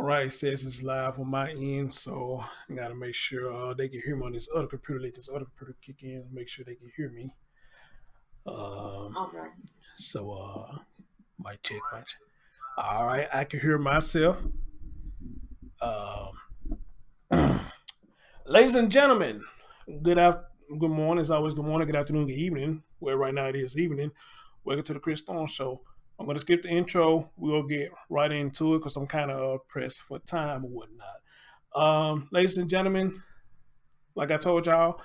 All right, it says it's live on my end, so I gotta make sure they can hear me on this other computer. Let this other computer kick in, make sure they can hear me. Um, All right. so mic check, mic check. All right, I can hear myself. Um, Ladies and gentlemen, good morning. It's always good morning, good afternoon, good evening. Well, right now it is evening. Welcome to the Chris Stone Show. I'm going to skip the intro. We'll get right into it because I'm kind of pressed for time or whatnot. Ladies and gentlemen, like I told y'all,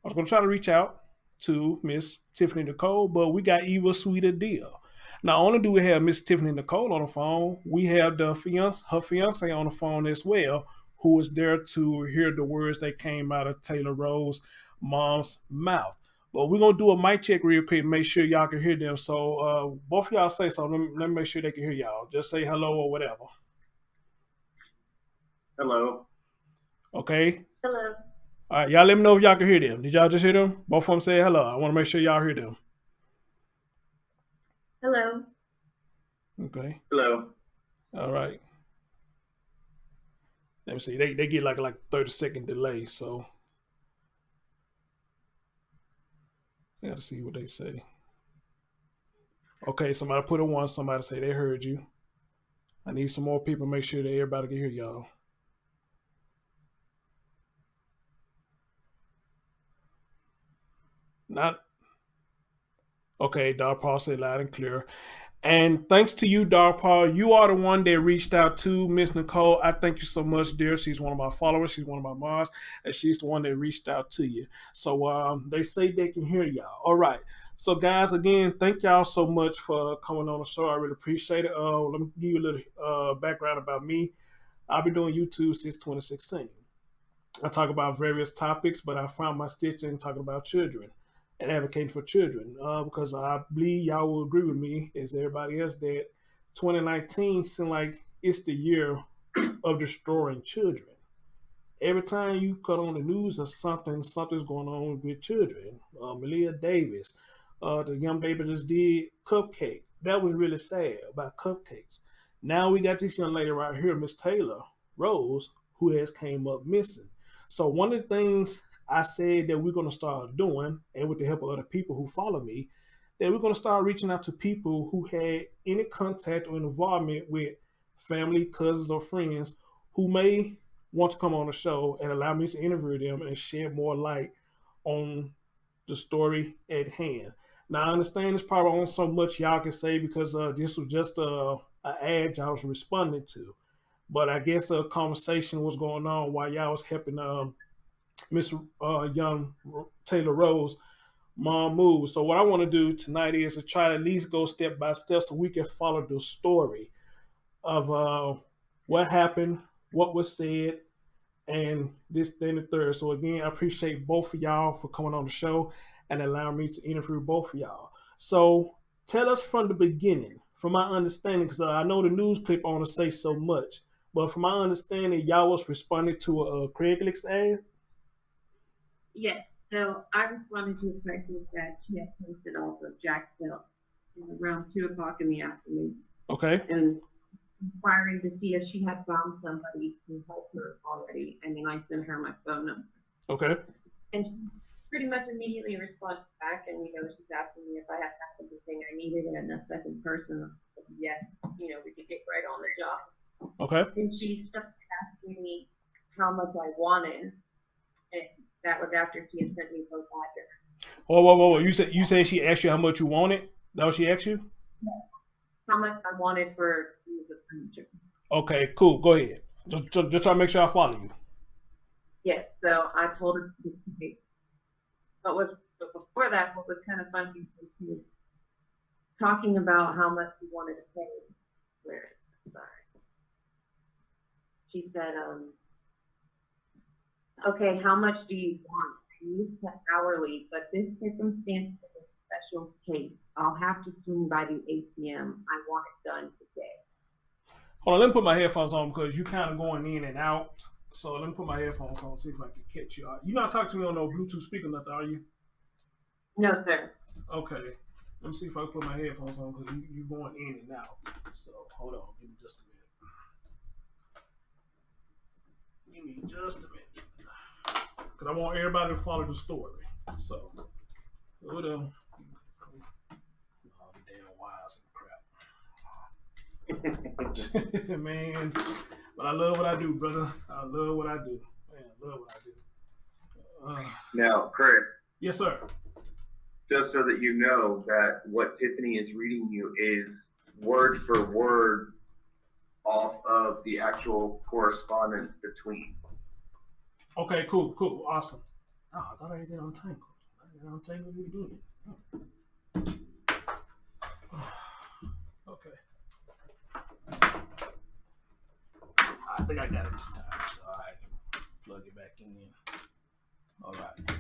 I was going to try to reach out to Miss Tiffani Nicole, but we got even sweeter deal. Not only do we have Miss Tiffani Nicole on the phone, we have her fiance on the phone as well, who was there to hear the words that came out of Taylor Rose's mom's mouth. But we're gonna do a mic check real quick, make sure y'all can hear them. So both of y'all say something. Let me make sure they can hear y'all. Just say hello or whatever. Hello. Okay. Hello. All right, y'all let me know if y'all can hear them. Did y'all just hear them? Both of them say hello. I want to make sure y'all hear them. Hello. Okay. Hello. All right. Let me see. They get like 30-second delay, so I gotta see what they say. Okay, somebody put a one, somebody say they heard you. I need some more people, make sure that everybody can hear y'all. Not okay, Dog Paul said loud and clear. And thanks to you, Dog Paul, you are the one that reached out to Miss Nicole. I thank you so much, dear. She's one of my followers. She's one of my moms, and she's the one that reached out to you. So they say they can hear y'all. All right. So guys, again, thank y'all so much for coming on the show. I really appreciate it. Let me give you a little background about me. I've been doing YouTube since 2016. I talk about various topics, but I found my stitch in talking about children and advocating for children because I believe y'all will agree with me, as everybody else, that 2019 seems like it's the year of destroying children. Every time you cut on the news or something's going on with children. Malia Davis, the young baby just did cupcake. That was really sad about cupcakes. Now we got this young lady right here, Miss Taylor Rose, who has came up missing. So one of the things I said that we're going to start doing, and with the help of other people who follow me, that we're going to start reaching out to people who had any contact or involvement with family, cousins, or friends who may want to come on the show and allow me to interview them and shed more light on the story at hand. Now, I understand it's probably on so much y'all can say because this was just a ad y'all was responding to. But I guess a conversation was going on while y'all was helping Miss Young Taylor Rose mom move. So what I want to do tonight is to try to at least go step by step so we can follow the story of what happened, what was said, and this, then the third. So again, I appreciate both of y'all for coming on the show and allowing me to interview both of y'all. So tell us from the beginning, from my understanding, because I know the news clip I want to say so much, but from my understanding, y'all was responding to a Craigslist ad. Yes. So I responded to a question that she had posted off of Jacksonville around 2 o'clock in the afternoon Okay. and inquiring to see if she had found somebody to help her already. And then I sent her my phone number. Okay. And she pretty much immediately responded back, and she's asking me if I had everything I needed and a second person. I said, yes, we could get right on the job. Okay. And she started asking me how much I wanted, and that was after she had sent me both addresses. Whoa. You said she asked you how much you wanted? That what she asked you? How much I wanted for the furniture. Okay, cool. Go ahead. Just try to make sure I follow you. Yes, so I told her to pay. But before that, what was kind of funny was she was talking about how much she wanted to pay. Where sorry. She said, okay, how much do you want? I used to hourly, but this circumstance is a special case. I'll have to swing by the ATM. I want it done today. Hold on, let me put my headphones on because you kind of going in and out. So let me put my headphones on, see if I can catch you. You're not talking to me on no Bluetooth speaker, nothing, are you? No, sir. Okay. Let me see if I can put my headphones on because you're going in and out. So hold on, give me just a minute. Give me just a minute. Because I want everybody to follow the story. So, hold on. All the damn wires and crap. Man, but I love what I do, brother. I love what I do. Man, I love what I do. Now, Chris, Yes, sir. just so that you know that what Tiffani is reading you is word for word off of the actual correspondence between. Okay, cool, awesome. Oh, I thought I had that untangled. I had that untangled again. Okay. I think I got it this time. So, all right, plug it back in. All right.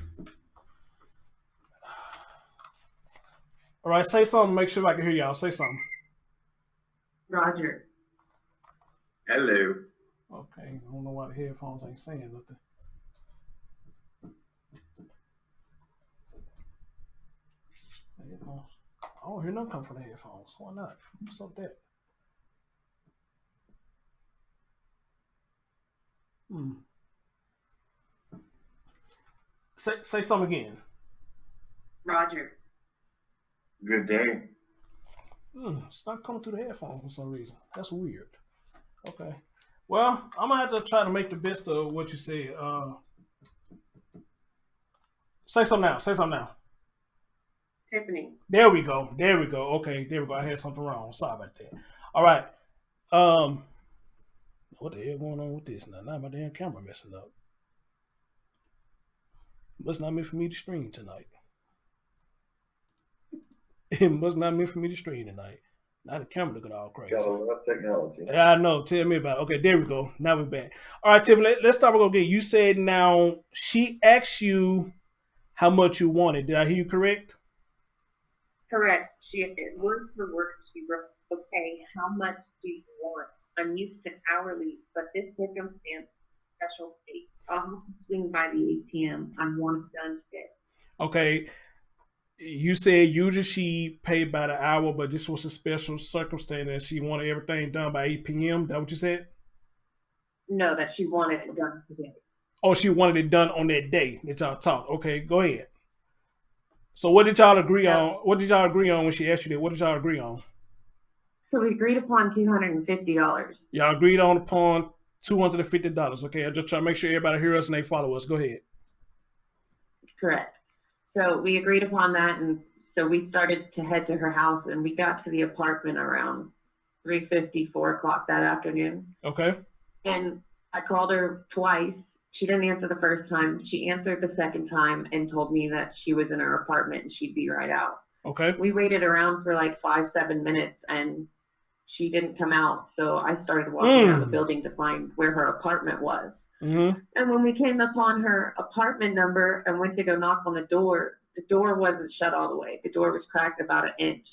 All right, say something. Make sure I can hear y'all. Say something. Roger. Hello. Okay, I don't know why the headphones ain't saying nothing. Headphones. I don't hear nothing come from the headphones. Why not? What's up with that? Say something again. Roger. Good day. It's not coming through the headphones for some reason. That's weird. Okay. Well, I'm gonna have to try to make the best of what you said. Say something now. Say something now. Tiffani. There we go. Okay, there we go. I had something wrong. Sorry about that. All right. What the hell going on with this now? Now my damn camera messing up. Must not meant for me to stream tonight. It must not meant for me to stream tonight. Now the camera looking all crazy. Got a lot of technology. Yeah, I know. Tell me about it. Okay, there we go. Now we're back. All right, Tiffany, let's start with again. You said now she asked you how much you wanted. Did I hear you correct? Correct. She word for word. She wrote, "Okay, how much do you want? I'm used to hourly, but this circumstance, special state. I'll have to swing by the ATM. I want it done today." Okay. You said usually she paid by the hour, but this was a special circumstance and she wanted everything done by 8 p.m. That what you said? No, that she wanted it done today. Oh, she wanted it done on that day that y'all talked. Okay, go ahead. So what did y'all agree on? What did y'all agree on when she asked you that? What did y'all agree on? So we agreed upon $250. Y'all agreed upon $250. Okay, I'm just trying to make sure everybody hear us and they follow us. Go ahead. Correct. So we agreed upon that, and so we started to head to her house, and we got to the apartment around 3:50, 4 o'clock that afternoon. Okay. And I called her twice. She didn't answer the first time. She answered the second time and told me that she was in her apartment and she'd be right out. Okay. We waited around for like 5-7 minutes, and she didn't come out. So I started walking around the building to find where her apartment was. Mm-hmm. And when we came upon her apartment number and went to go knock on the door wasn't shut all the way. The door was cracked about an inch.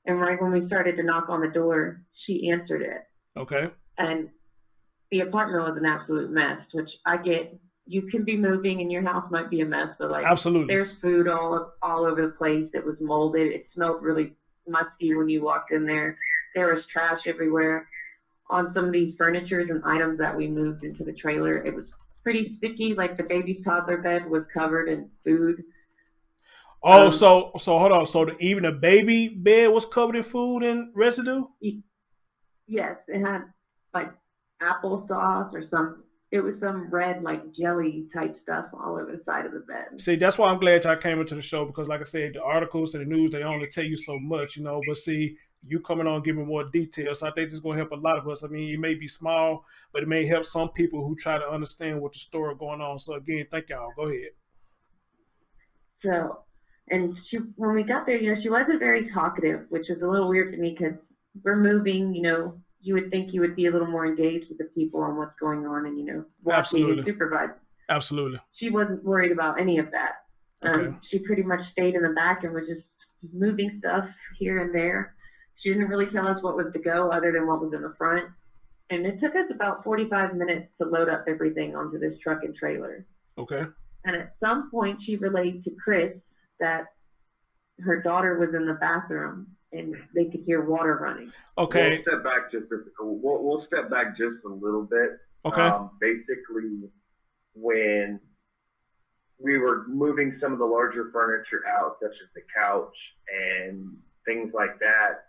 And right when we started to knock on the door, she answered it. Okay. And the apartment was an absolute mess, which I get. You can be moving and your house might be a mess, but like, absolutely, there's food all over the place. It was molded. It smelled really musty when you walked in there. There was trash everywhere. On some of these furnitures and items that we moved into the trailer, it was pretty sticky. Like the baby's toddler bed was covered in food. Oh, so hold on. So even the baby bed was covered in food and residue? Yes, it had like applesauce or it was some red like jelly type stuff all over the side of the bed. See, that's why I'm glad y'all came into the show, because like I said, the articles and the news, they only tell you so much, you know, but see, you coming on giving more details. So I think this is going to help a lot of us. I mean, it may be small, but it may help some people who try to understand what the story going on. So again, thank y'all. Go ahead. So, and when we got there, you know, she wasn't very talkative, which is a little weird to me because we're moving, you know, you would think you would be a little more engaged with the people on what's going on and, you know, watching and supervising. Absolutely. She wasn't worried about any of that. Okay. She pretty much stayed in the back and was just moving stuff here and there. She didn't really tell us what was to go other than what was in the front. And it took us about 45 minutes to load up everything onto this truck and trailer. Okay. And at some point, she relayed to Chris that her daughter was in the bathroom and they could hear water running. Okay. We'll step back just a little bit. Okay. Basically, when we were moving some of the larger furniture out, such as the couch and things like that.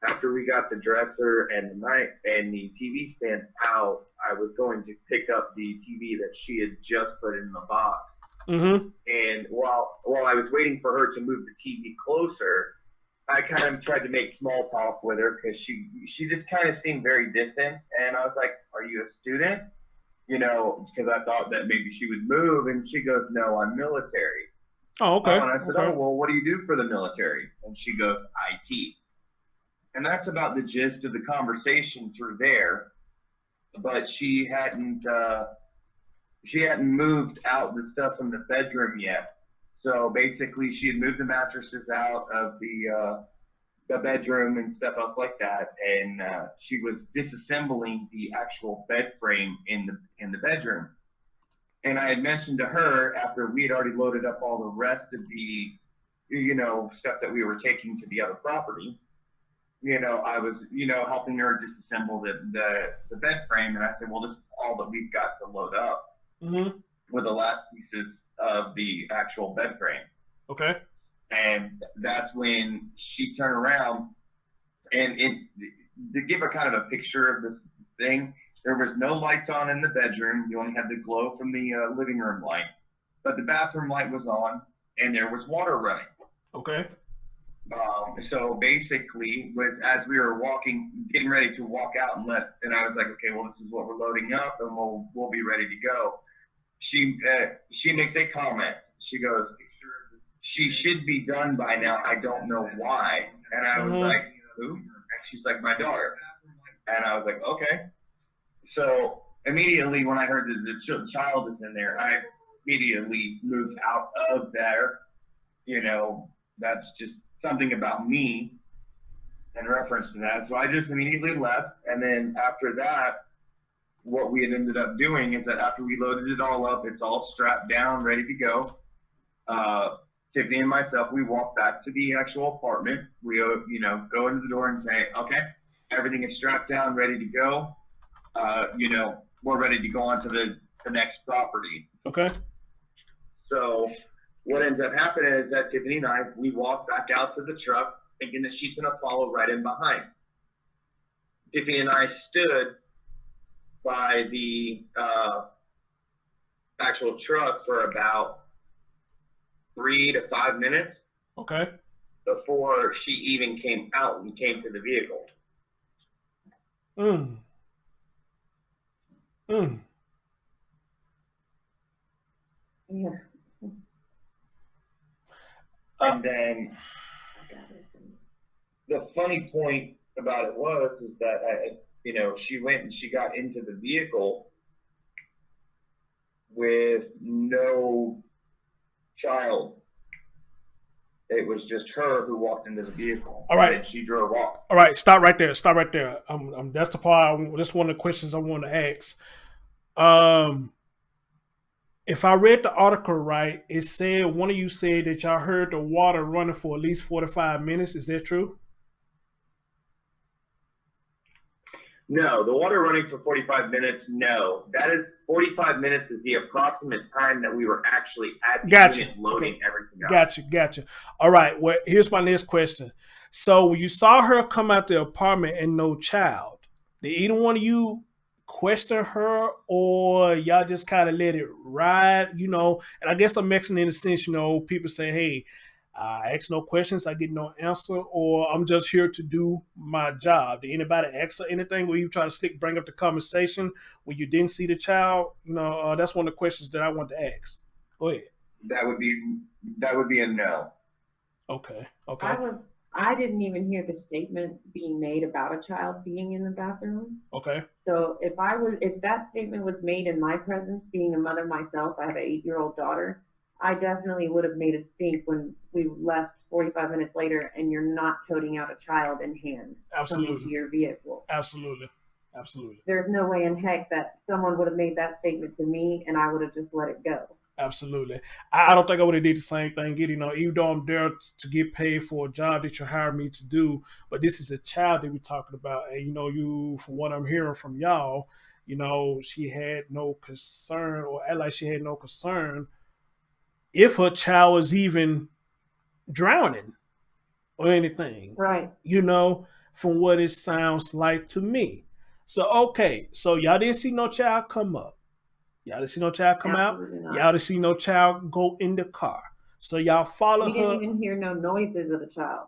After we got the dresser and the night and the TV stand out, I was going to pick up the TV that she had just put in the box. Mm-hmm. And while I was waiting for her to move the TV closer, I kind of tried to make small talk with her because she just kind of seemed very distant. And I was like, "Are you a student?" Because I thought that maybe she would move, and she goes, "No, I'm military." Oh, Oh, okay. and I said, "Oh, Okay. well, what do you do for the military?" And she goes, "IT." And that's about the gist of the conversation through there. But she hadn't moved out the stuff from the bedroom yet. So basically, she had moved the mattresses out of the bedroom and stuff up like that, and she was disassembling the actual bed frame in the bedroom. And I had mentioned to her after we had already loaded up all the rest of the stuff that we were taking to the other property. I was helping her disassemble the bed frame, and I said, "Well, this is all that we've got to load up Mm-hmm. with the last pieces of the actual bed frame." Okay. And that's when she turned around, and to give a kind of a picture of this thing, there was no lights on in the bedroom. You only had the glow from the living room light, but the bathroom light was on, and there was water running. Okay. So basically, as we were getting ready to walk out, and I was like, "Okay, well, this is what we're loading up, and we'll be ready to go." She makes a comment. She goes, "She should be done by now. I don't know why." And I was Mm-hmm. like, "Who?" And she's like, "My daughter." And I was like, "Okay." So immediately when I heard that the child is in there, I immediately moved out of there. That's just something about me in reference to that. So I just immediately left. And then after that, what we had ended up doing is that after we loaded it all up, it's all strapped down, ready to go. Tiffany and myself, we walk back to the actual apartment. We, go into the door and say, "Okay, everything is strapped down, ready to go. We're ready to go on to the next property." Okay. So what ends up happening is that Tiffany and we walk back out to the truck thinking that she's going to follow right in behind. Tiffany and I stood by the actual truck for about 3 to 5 minutes Okay. before she even came out and came to the vehicle. Mm. Mm. Yeah. And then the funny point about it is that she went and she got into the vehicle with no child. It was just her who walked into the vehicle. All right. And she drove off. All right. Stop right there. Stop right there. That's the part. That's one of the questions I want to ask. If I read the article right, it said one of you said that y'all heard the water running for at least 45 minutes. Is that true? No, the water running for 45 minutes, no. That is 45 minutes is the approximate time that we were actually at the unit loading everything up. Gotcha. All right. Well, here's my next question. So when you saw her come out the apartment and no child, did either one of you question her or y'all just kind of let it ride? And I guess I'm mixing in the sense, people say, "Hey, I ask no questions, I get no answer," or "I'm just here to do my job." Did anybody ask her anything where you try to bring up the conversation when you didn't see the child? That's one of the questions that I want to ask. Go ahead. That would be a no. Okay. I didn't even hear the statement being made about a child being in the bathroom. Okay. So if that statement was made in my presence, being a mother myself, I have an 8-year-old daughter, I definitely would have made a stink when we left 45 minutes later and you're not toting out a child in hand coming to your vehicle. Absolutely. There's no way in heck that someone would have made that statement to me and I would have just let it go. Absolutely. I don't think I would have did the same thing. Even though I'm there to get paid for a job that you hired me to do, but this is a child that we're talking about. And from what I'm hearing from y'all, she had no concern or act like she had no concern if her child was even drowning or anything, Right. you know, from what it sounds like to me. So, okay, so y'all didn't see no child come up. Y'all didn't see no child come out. Absolutely not. Y'all didn't see no child go in the car. So y'all follow We didn't her, even hear no noises of a child.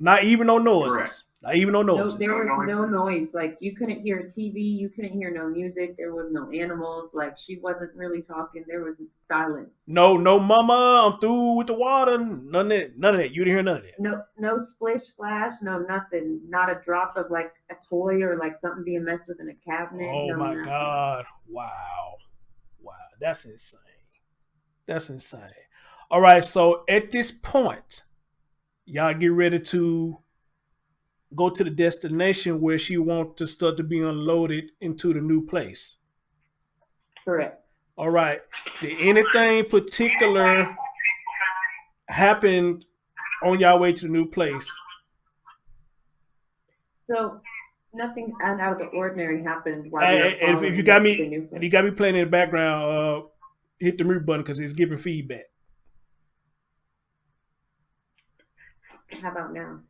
not even no Correct. noises. Not even no No, noises. there No was noise. no noise. Like you couldn't hear TV, you couldn't hear no music. There was no animals. Like she wasn't really talking. There was silence. No, no, mama, I'm through with the water. None of that. None of that. You didn't hear none of that. No splish splash. No nothing. Not a drop of like a toy or like something being messed with in a cabinet. Oh No my nothing. God. Wow. Wow. That's insane. That's insane. All right. So at this point, y'all get ready to go to the destination where she wants to start to be unloaded into the new place. Correct. All right. Did anything particular happen on y'all way to the new place? So nothing out of the ordinary happened while we were And if you following got her to the me, new and place. you got me playing in the background, hit the mute button because it's giving feedback. How about now?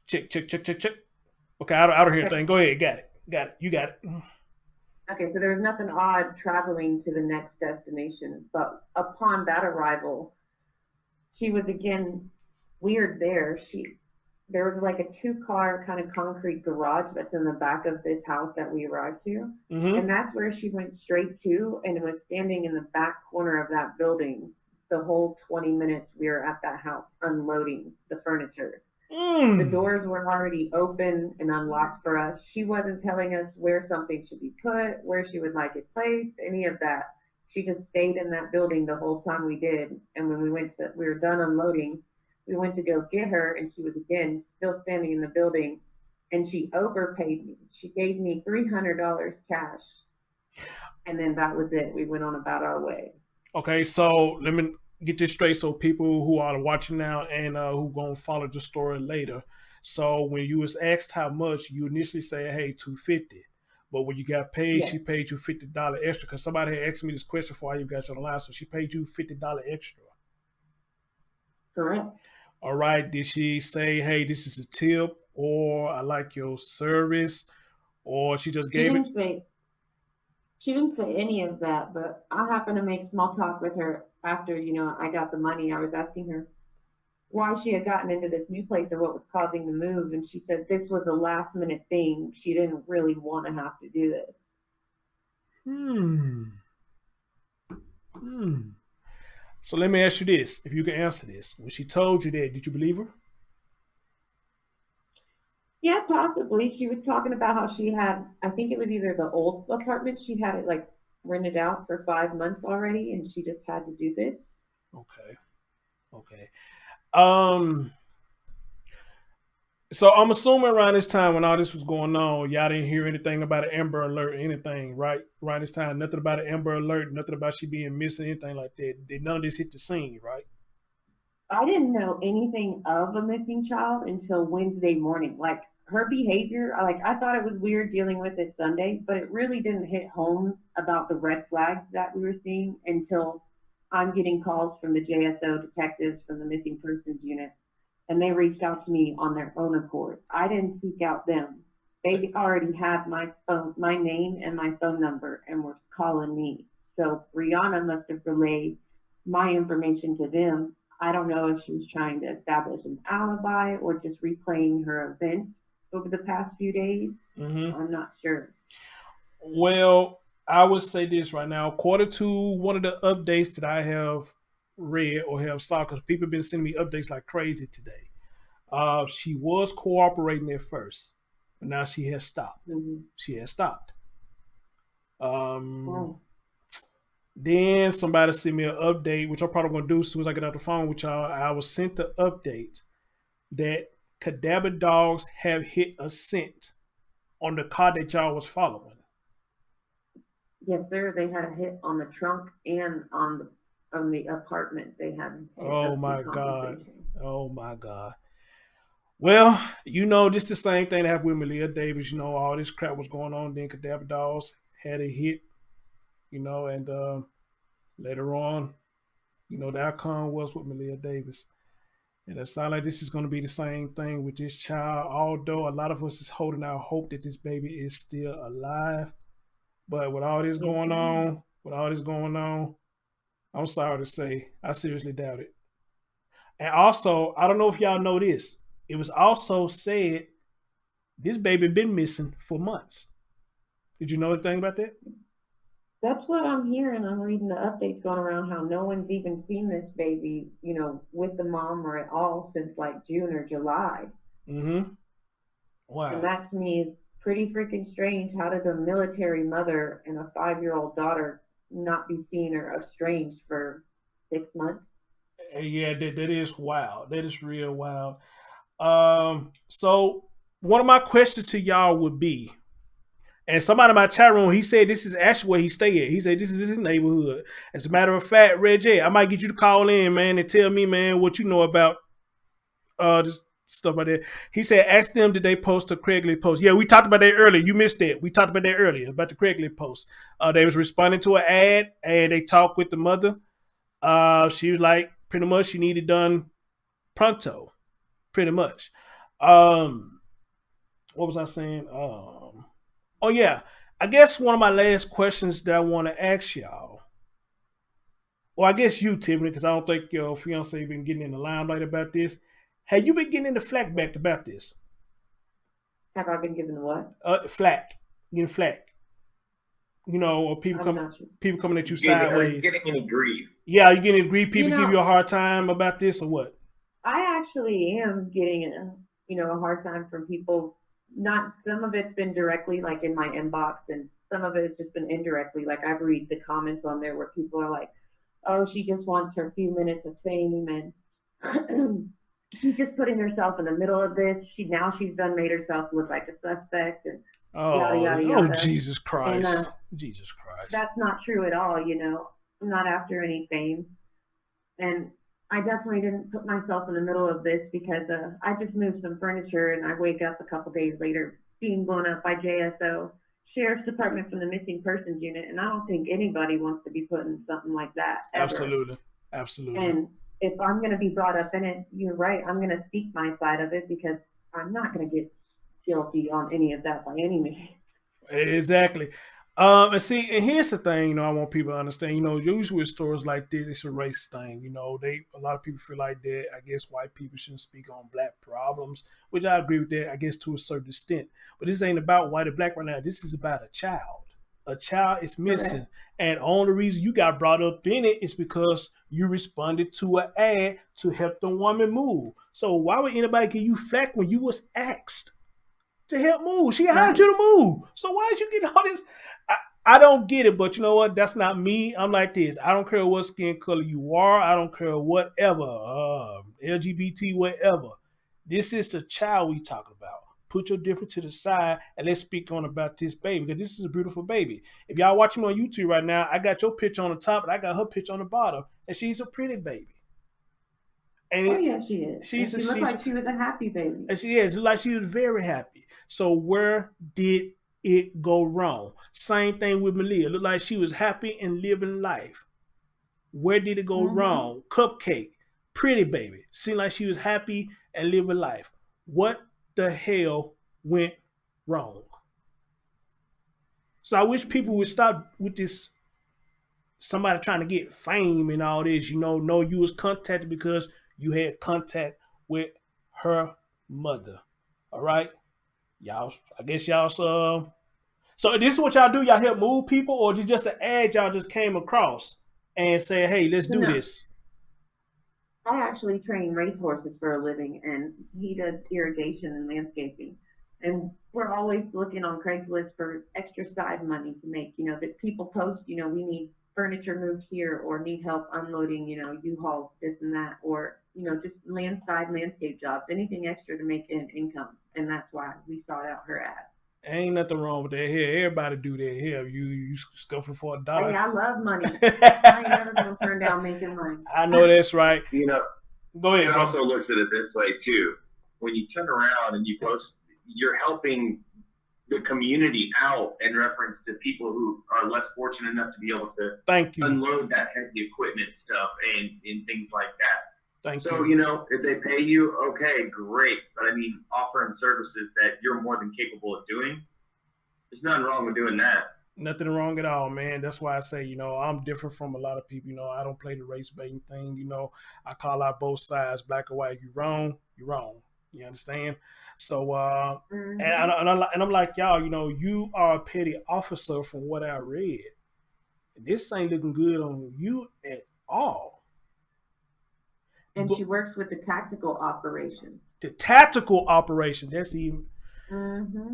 Check, check, check, check, check. Okay, I don't hear Check. anything. Go ahead, got it, got it. You got it. Okay, so there was nothing odd traveling to the next destination, but upon that arrival, she was again weird there. There was like a two-car kind of concrete garage that's in the back of this house that we arrived to, and Mm-hmm. that's where she went straight to and was standing in the back corner of that building the whole 20 minutes we were at that house unloading the furniture. The Mm. doors were already open and unlocked for us. She wasn't telling us where something should be put, where she would like it placed, any of that. She just stayed in that building the whole time we did. And when we were done unloading, we went to go get her, and she was again still standing in the building. And she overpaid me. She gave me $300 cash, and then that was it. We went on about our way. Okay, so let me get this straight. So people who are watching now and who gonna follow the story later. So when you was asked how much, you initially say, "Hey, 250." But when you got paid, Yes, she paid you $50 extra because somebody had asked me this question before I even got you on the line. So she paid you $50 extra. correct. All right. Did she say, "Hey, this is a tip," or "I like your service," or she just She gave it? didn't say She didn't say any of that, but I happened to make small talk with her after, I got the money. I was asking her why she had gotten into this new place or what was causing the move, and she said this was a last minute thing. She didn't really want to have to do this. Hmm. Hmm. So let me ask you this: if you can answer this, when she told you that, did you believe her? Yeah, possibly. She was talking about how she had, I think it was either the old apartment, she had it like rented out for 5 months already, and she just had to do this. Okay. Okay. Um. So I'm assuming around this time when all this was going on, y'all didn't hear anything about an Amber Alert, or anything, right? Around this time, nothing about an Amber Alert, nothing about she being missing, anything like that. Did none of this hit the scene, right? I didn't know anything of a missing child until Wednesday morning. Like her behavior, I thought it was weird dealing with it Sunday, but it really didn't hit home about the red flags that we were seeing until I'm getting calls from the JSO detectives from the missing persons unit, and they reached out to me on their own accord. I didn't seek out them. They already had my name and my phone number, and were calling me. So Rihanna must have relayed my information to them. I don't know if she was trying to establish an alibi or just replaying her events over the past few days. Mm-hmm. I'm not sure. Well, I would say this right now. Quarter to one of the updates that I have read or have saw, because people have been sending me updates like crazy today. She was cooperating at first, but now she has stopped. Mm-hmm. She has stopped. Um, Oh, then somebody sent me an update, which I'm probably gonna do as soon as I get off the phone with y'all. I was sent the update that cadaver dogs have hit a scent on the car that y'all was following. yes, sir. They had a hit on the trunk and on the apartment. They had hit Oh of my god. decompensation. Oh my god. Well, this is the same thing that happened with Malia Davis. All this crap was going on. Then Cadaver Dolls had a hit, and later on, the outcome was with Malia Davis. And it sounds like this is going to be the same thing with this child, although a lot of us is holding out hope that this baby is still alive. But Yes, ma'am. with all this going on, I'm sorry to say, I seriously doubt it. And also, I don't know if y'all know this. It was also said this baby been missing for months. Did you know anything about that? That's what I'm hearing. I'm reading the updates going around how no one's even seen this baby, with the mom or at all since like June or July. Mm-hmm. And Wow. that to me is pretty freaking strange. How does a military mother and a 5-year-old daughter not be seen or estranged for 6 months? Yeah, that is wild. That is real wild. So one of my questions to y'all would be, and somebody in my chat room, he said this is actually where he stay at. He said this is his neighborhood. As a matter of fact, Reggie, I might get you to call in, man, and tell me, man, what you know about this stuff like that. He said, ask them did they post a Craigslist post. Yeah, we talked about that earlier. You missed it. We talked about that earlier about the Craigslist post. They was responding to an ad, and they talked with the mother. She was like, pretty much, she needed done pronto, pretty much. Um, what was I saying? Oh yeah, I guess one of my last questions that I want to ask y'all. Well, I guess you, Tiffany, because I don't think your fiance been getting in the limelight about this. Have you been getting in the flack back about this? Have I been given what? Flack, getting flack. Or I'm not sure. people coming at you Are you sideways. getting any grief? Yeah, are you getting agreed? You People give know, you a hard time about this or what? I actually am getting a hard time from people. Not some of it's been directly like in my inbox, and some of it has just been indirectly. Like I've read the comments on there where people are like, "Oh, she just wants her few minutes of fame, and she's just putting herself in the middle of this. She's done made herself look like a suspect, and yada Oh, yada oh, yada." Jesus And Christ, Jesus Christ. that's not true at all. I'm not after any fame, and I definitely didn't put myself in the middle of this because I just moved some furniture and I wake up a couple days later being blown up by JSO, Sheriff's Department from the Missing Persons Unit, and I don't think anybody wants to be put in something like that ever. Absolutely, absolutely. And if I'm going to be brought up in it, you're right. I'm going to speak my side of it because I'm not going to get guilty on any of that by any means. Exactly. And see, and here's the thing, I want people to understand, usually with stories like this, it's a race thing. A lot of people feel like that. I guess white people shouldn't speak on black problems, which I agree with that, I guess to a certain extent. But this ain't about white or black right now. This is about a child. A child is missing. Correct. And the only reason you got brought up in it is because you responded to an ad to help the woman move. So why would anybody give you flack when you was asked to help move? She hired Right. you to move. So why did you get all this? I don't get it, but you know what? That's not me. I'm like this. I don't care what skin color you are. I don't care whatever. LGBT, whatever. This is a child we talking about. Put your difference to the side and let's speak on about this baby because this is a beautiful baby. If y'all watching me on YouTube right now, I got your picture on the top and I got her picture on the bottom, and she's a pretty baby. And Oh, yeah, she is. And she looked she's like she was a happy baby. and she is like she was very happy. So where did it go wrong? Same thing with Malia. Looked like she was happy and living life. Where did it go Mm-hmm. wrong? Cupcake, pretty baby. Seemed like she was happy and living life. What the hell went wrong? So I wish people would stop with this. Somebody trying to get fame and all this. No, you was contacted because you had contact with her mother. All right, y'all. I guess y'all. So this is what y'all do. Y'all help move people, or just an ad y'all just came across and say, "Hey, let's So do no, this." I actually train racehorses for a living, and he does irrigation and landscaping. And we're always looking on Craigslist for extra side money to make, that people post, we need furniture moved here or need help unloading, U-Hauls, this and that, or, just landscape jobs, anything extra to make an income. And that's why we sought out her ad. Ain't nothing wrong with that. Here, everybody do that. Here, you scuffle for a Hey, dollar. I love money. I ain't never gonna turn down making money. I know that's right. You know, Go you ahead, can brother. also look at it this way too. when you turn around and you post, you're helping the community out in reference to people who are less fortunate enough to be able to Thank you. unload that heavy equipment stuff and things like that. Thank So, you. if they pay you, okay, great. But I mean, offering services that you're more than capable of doing, there's nothing wrong with doing that. Nothing wrong at all, man. That's why I say, I'm different from a lot of people. I don't play the race baiting thing. I call out both sides, black or white. You wrong, you wrong. You understand? So, Mm-hmm. and I'm like y'all. You are a petty officer from what I read. This ain't looking good on you at all. And But she works with the tactical operations. the tactical operation, Mm-hmm.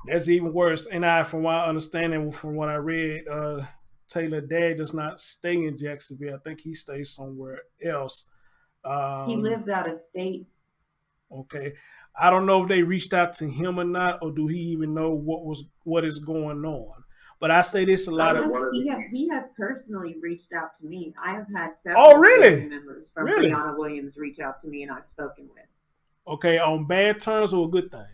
that's even worse. And from my understanding, from what I read, Taylor dad does not stay in Jacksonville. I think he stays somewhere else. He Um, lives out of state. okay, I don't know if they reached out to him or not, or do he even know what is going on. But I say this a lot of. He has personally reached out to me. I have had Oh, several family really? members from Really? Breonna Williams reach out to me, and I've spoken with. Okay, on bad terms or a good thing?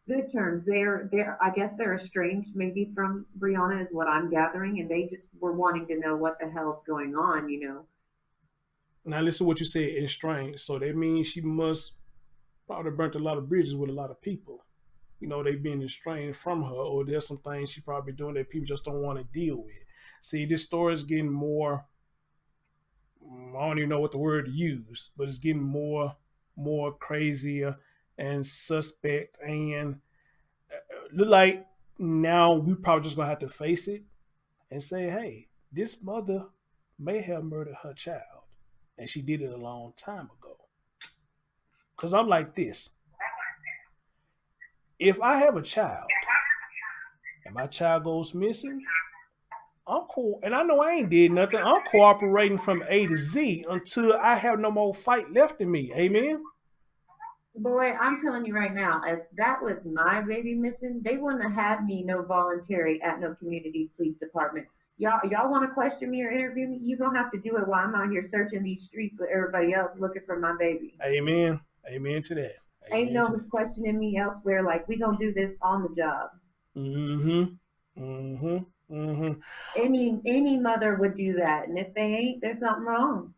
Good terms. They're I guess they're estranged maybe from Brianna is what I'm gathering, and they just were wanting to know what the hell's going on. Now listen to what you said, estranged. So that means she must probably burnt a lot of bridges with a lot of people. They being estranged from her, or there's some things she probably doing that people just don't want to deal with. See, this story is getting more. I don't even know what the word to use, but it's getting more crazier and suspect, and look like now we probably just gonna have to face it and say, hey, this mother may have murdered her child, and she did it a long time ago. Cause I'm like this: if I have a child and my child goes missing, I'm cool, and I know I ain't did nothing. I'm cooperating from A to Z until I have no more fight left in me. Amen. Boy, I'm telling you right now, if that was my baby missing, they wouldn't have had me no voluntary at no community police department. Y'all want to question me or interview me? You gonna have to do it while I'm out here searching these streets with everybody else looking for my baby. Amen. Amen to that. Ain't Amen to no that. questioning me elsewhere. Like we gonna do this on the job. Mm-hmm. Mm-hmm. Mm-hmm. Any mother would do that, and if they ain't, there's something wrong.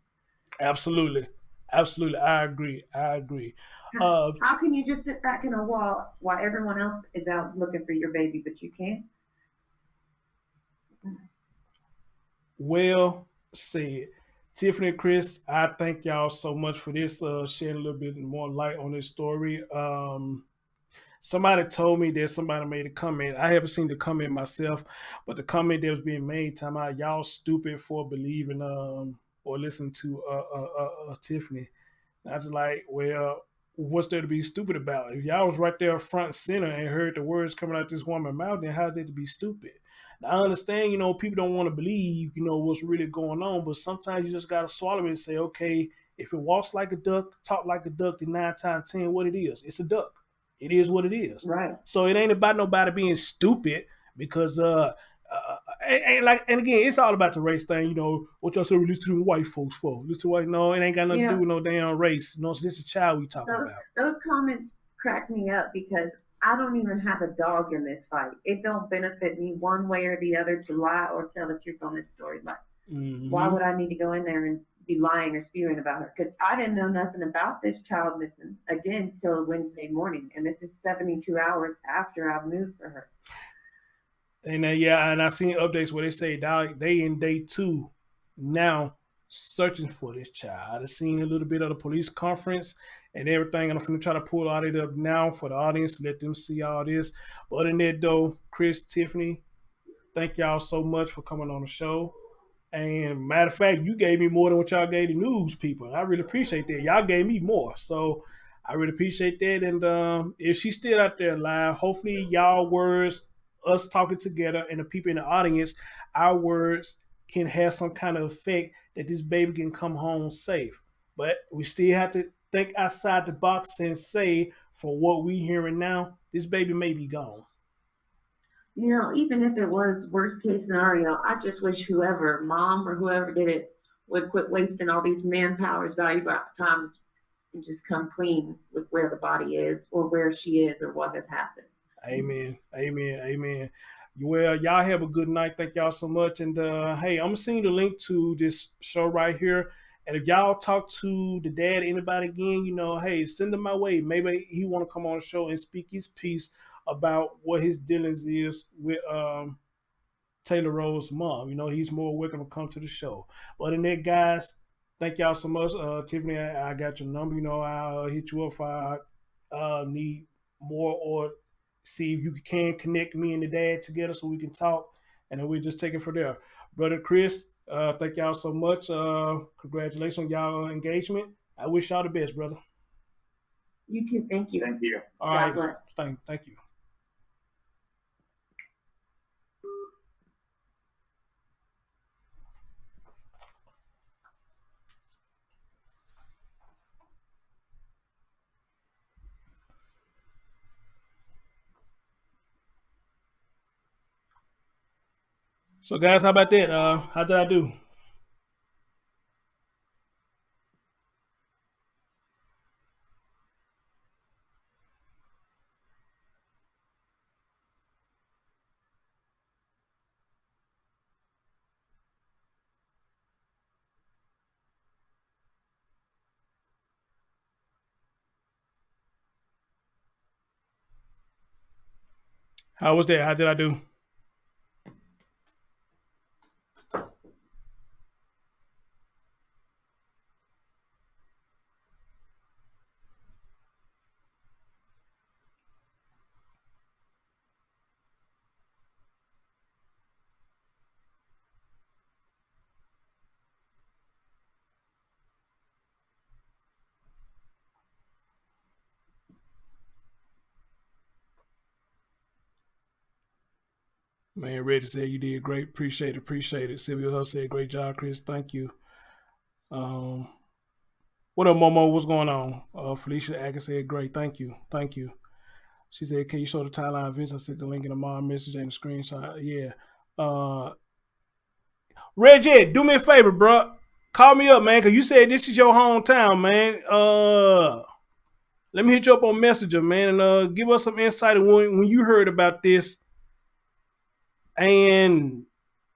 Absolutely. Absolutely. I agree. I agree. Uh, How can you just sit back in a wall while everyone else is out looking for your baby, but you can't? well said. Tiffany and Chris, I thank y'all so much for this, shedding a little bit more light on this story. Somebody told me that somebody made a comment. I haven't seen the comment myself, but the comment that was being made, talking about y'all stupid for believing or listening to Tiffany. And I was like, well, what's there to be stupid about? If y'all was right there front and center and heard the words coming out this woman's mouth, then how's that to be stupid? Now, I understand, people don't want to believe, what's really going on, but sometimes you just gotta swallow it and say, okay, if it walks like a duck, talk like a duck, then 9 times 10, what it is, it's a duck. It is what it is. Right. So it ain't about nobody being stupid because and again, it's all about the race thing. What y'all say we listen to them white folks for? Listen to white? No, it ain't got nothing You to do know, with no damn race. So this is a child we talking those about. those comments crack me up because I don't even have a dog in this fight. It don't benefit me one way or the other to lie or tell the truth on this story. Like, why Mm-hmm. would I need to go in there and be lying or spewing about her? Because I didn't know nothing about this child missing again till Wednesday morning, and this is 72 hours after I've moved for her. And yeah, and I seen updates where they say they in day 2 now searching for this child. I seen a little bit of the police conference and everything, and I'm gonna try to pull all it up now for the audience to let them see all this. But other than that, though, Chris, Tiffany, thank y'all so much for coming on the show. And matter of fact, you gave me more than what y'all gave the news people. I really appreciate that. Y'all gave me more. So I really appreciate that. And if she's still out there live, hopefully y'all words, us talking together and the people in the audience, our words can have some kind of effect that this baby can come home safe. But we still have to think outside the box and say, for what we hearing now, this baby may be gone. Even if it was worst case scenario, I just wish whoever, mom or whoever did it, would quit wasting all these manpower's valuable time and just come clean with where the body is or where she is or what has happened. Amen. Amen. Amen. Well, y'all have a good night. Thank y'all so much. And hey, I'm gonna send you the link to this show right here. And if y'all talk to the dad, anybody again, hey, send them my way. Maybe he want to come on the show and speak his piece about what his dealings is with Taylor Rose's mom. He's more welcome to come to the show. But in that, guys, thank y'all so much. Tiffany, I got your number. I'll hit you up if I need more or see if you can connect me and the dad together so we can talk, and then we'll just take it from there. Brother Chris, thank y'all so much. Congratulations on y'all engagement. I wish y'all the best, brother. You too. Thank you. Thank you. All God right. bless. Thank you. So, guys, how about that? How did I do? How was that? How did I do? Man, Reggie said you did great. Appreciate it. Appreciate it. Sylvia Huss said great job, Chris. Thank you. Um, what up, Momo? What's going on? Felicia Atkins said great. Thank you. Thank you. She said, can you show the timeline events? I sent the link in the mom message and the screenshot. Yeah. Reggie, do me a favor, bro. Call me up, man, because you said this is your hometown, man. Let me hit you up on Messenger, man, and give us some insight on when you heard about this and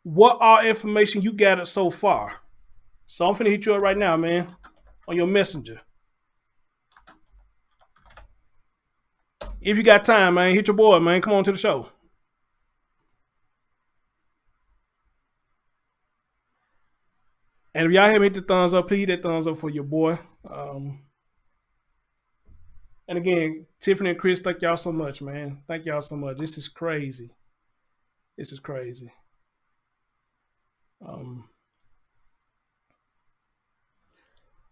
what all information you gathered so far. So I'm finna hit you up right now, man, on your Messenger. If you got time, man, hit your boy, man. Come on to the show. And if y'all haven't hit the thumbs up, please hit that thumbs up for your boy. And again, Tiffany and Chris, thank y'all so much, man. Thank y'all so much. This is crazy. This is crazy.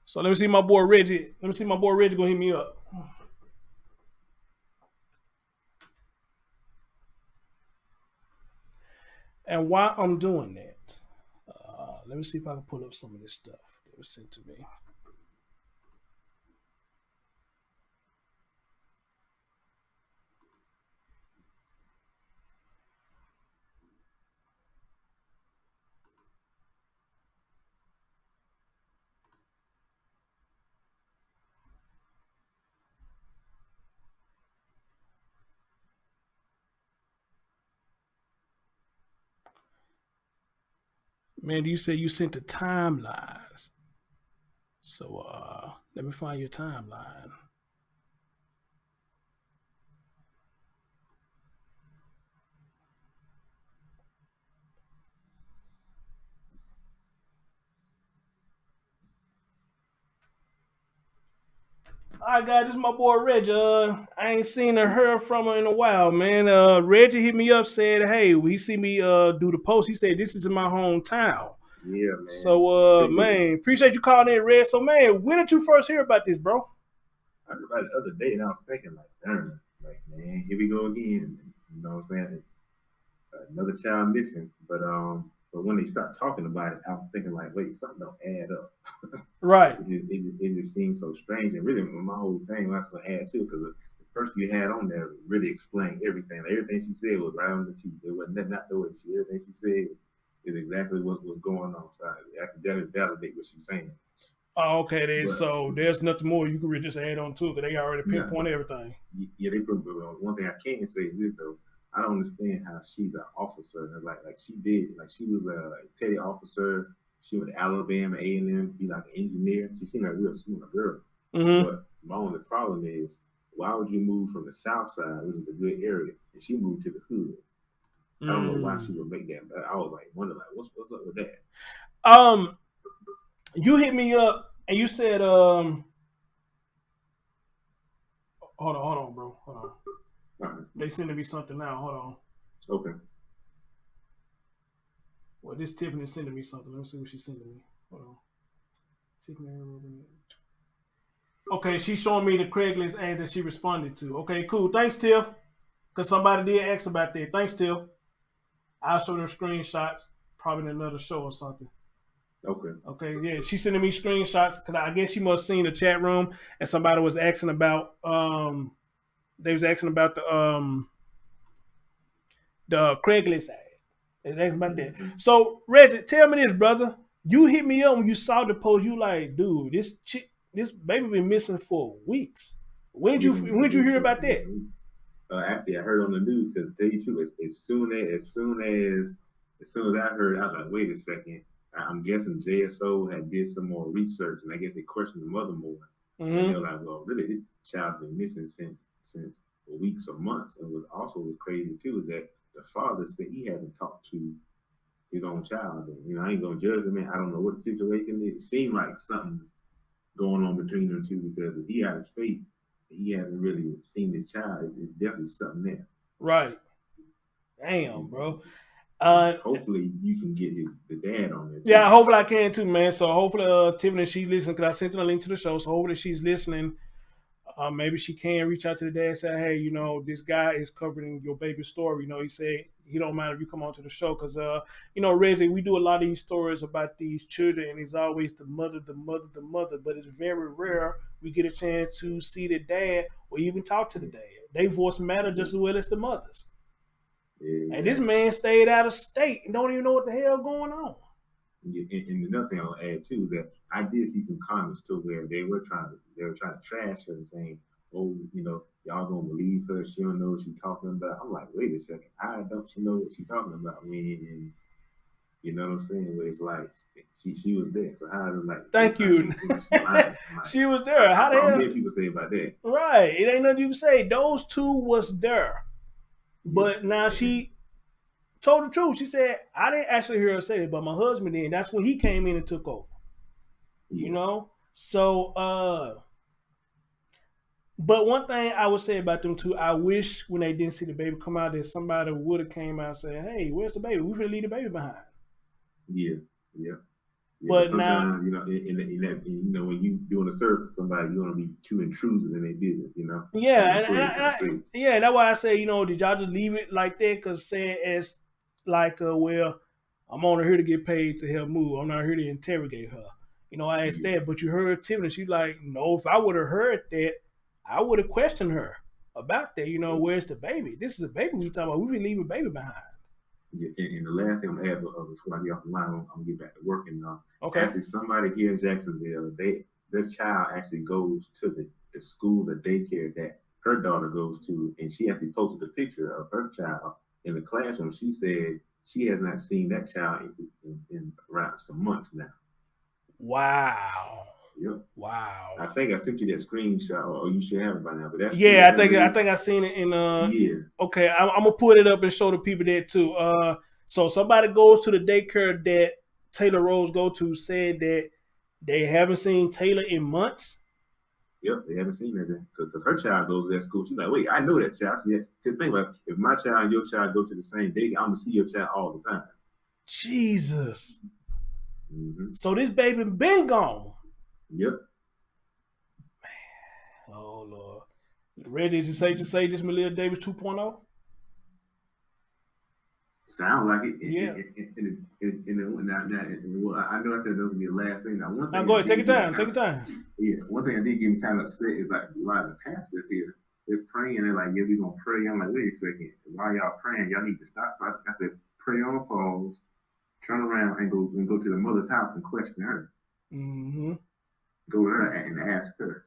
So let me see my boy Reggie. Let me see my boy Reggie gonna hit me up. And while I'm doing that, let me see if I can pull up some of this stuff that was sent to me. Man, you say you sent the timelines. So let me find your timeline. All right, guys, this is my boy Reggie. I ain't seen or heard from her in a while, man. Reggie hit me up, said, "Hey, he see me do the post. He said this is in my hometown." Yeah, man. So, man, appreciate you calling in, Red. So, man, when did you first hear about this, bro? I heard about it the other day, and I was thinking, like, darn, like, man, here we go again. You know what I'm saying? Another child missing. But when they start talking about it, I was thinking, like, wait, something don't add up. Right. It just seems so strange. And really, my whole thing was to add too, because the person you had on there really explained everything. Like, everything she said was right on the cheek. There was nothing not the way she. Everything she said is exactly what was going on. So I can definitely validate what she's saying. Oh, okay, then. But So there's nothing more you can really just add on to it, because they already yeah, pinpoint everything. yeah, they put. But one thing I can say is this though. I don't understand how she's an officer. And like she did, like she was a petty officer. She went to Alabama A&M, be like an engineer. She seemed like a real smart girl. Mm-hmm. But my only problem is, why would you move from the South Side, which is a good area, and she moved to the hood? I don't know why she Mm. would make that, but I was like, wonder like, what's up with that? Um, you hit me up and you said, hold on, bro, hold on. Right. They sending me something now. Hold on. Okay. Well, this Tiffany sending me something. Let me see what she's sending me. Hold on. Tiffany. Okay, she's showing me the Craigslist ad that she responded to. Okay, cool. Thanks, Tiff. Because somebody did ask about that. Thanks, Tiff. I'll show them screenshots, probably in another show or something. Okay. Okay, yeah. She's sending me screenshots because I guess she must have seen the chat room and somebody was asking about they was asking about the Craigslist ad. They was asking about that. Mm-hmm. So Reggie, tell me this, brother. You hit me up when you saw the post. You like, dude, this baby been missing for weeks. Yeah, When did you hear about that? actually, I heard on the news because to tell you the truth, as soon as I heard, I was like, wait a second. I'm guessing JSO had did some more research, and I guess they questioned the mother more, and they Mm-hmm. were like, well, really, this child's been missing since weeks or months. And what also was crazy too is that the father said he hasn't talked to his own child. And, I ain't gonna judge the man. I don't know what the situation is. It seemed like something going on between them two because if he out of state, he hasn't really seen his child. It's definitely something there. Right. Damn, bro. And Uh, hopefully you can get the dad on there too. yeah, hopefully I can too, man. So hopefully Tiffany, she's listening because I sent her a link to the show. So hopefully she's listening. Maybe she can reach out to the dad and say, hey, this guy is covering your baby's story. He said he don't mind if you come on to the show because, Reggie, we do a lot of these stories about these children, and it's always the mother, the mother, the mother. But it's very rare we get a chance to see the dad or even talk to the dad. They voice matter just as well as the mothers. And this Exactly. man stayed out of state and don't even know what the hell going on. And another thing I'll add too is that I did see some comments too where they were trying to trash her and saying, "Oh, y'all gonna believe her? She don't know what she's talking about." I'm like, wait a second, how don't she know what she's talking about? I mean, and you know what I'm saying? Where it's like she was there, so how is it like they're Thank trying to you. make it seem like she's lying? I'm like, She was there. I How the saw hell? many people say about that. Right. It ain't nothing you can say. Those two was there. Yeah, But now she told the truth. She said, I didn't actually hear her say it, but my husband did. That's when he came in and took over. You yeah, know? So but one thing I would say about them two, I wish when they didn't see the baby come out that somebody would have came out and said, hey, where's the baby? We finna leave the baby behind. yeah, yeah. Yeah, but But now, sometimes, in that, when you doing a service for somebody, you want to be too intrusive in their business, And yeah, that's what they try to say. yeah, that's why I say, did y'all just leave it like that? Because saying as like, well, I'm only here to get paid to help move. I'm not here to interrogate her. I asked Yeah, that, but you heard Tiffany. She's like, no, if I would have heard that, I would have questioned her about that. yeah, Where's the baby? This is a baby we talking about. We can leave a baby behind. yeah. And the last thing I'm gonna add before I get off the line, I'm gonna get back to work. And Okay. actually, somebody here in Jacksonville, their child actually goes to the school, the daycare that her daughter goes to, and she actually posted a picture of her child in the classroom. She said she has not seen that child in around some months now. Wow. Yep. I Wow. think I sent you that screenshot, or you should have it by now. But that's Yeah, I literally, think I seen it in yeah, okay, I'm gonna put it up and show the people that too. So somebody goes to the daycare that Taylor Rose go to said that they haven't seen Taylor in months. yep. They haven't seen that because her child goes to that school. She's like, wait, I know that child. See, because think about it, if my child and your child go to the same day, I'm gonna see your child all the time. Jesus. Mm-hmm. So this baby been gone. Yep. Oh Lord. Reggie, is it safe to say this Malia Davis 2.0? Sound like it. Yeah. Well, I know I said that was gonna be the last thing. Now, one Now thing go that ahead, take your did get me time. kind Take of your time. yeah, one thing that did get me kind of upset is like a lot of the pastors here. They're praying. They're like, yeah, we're gonna pray. I'm like, wait a second. Why y'all praying? Y'all need to stop. I said, pray on pause, turn around and go to the mother's house and question her. Mm-hmm. Go to her and ask her.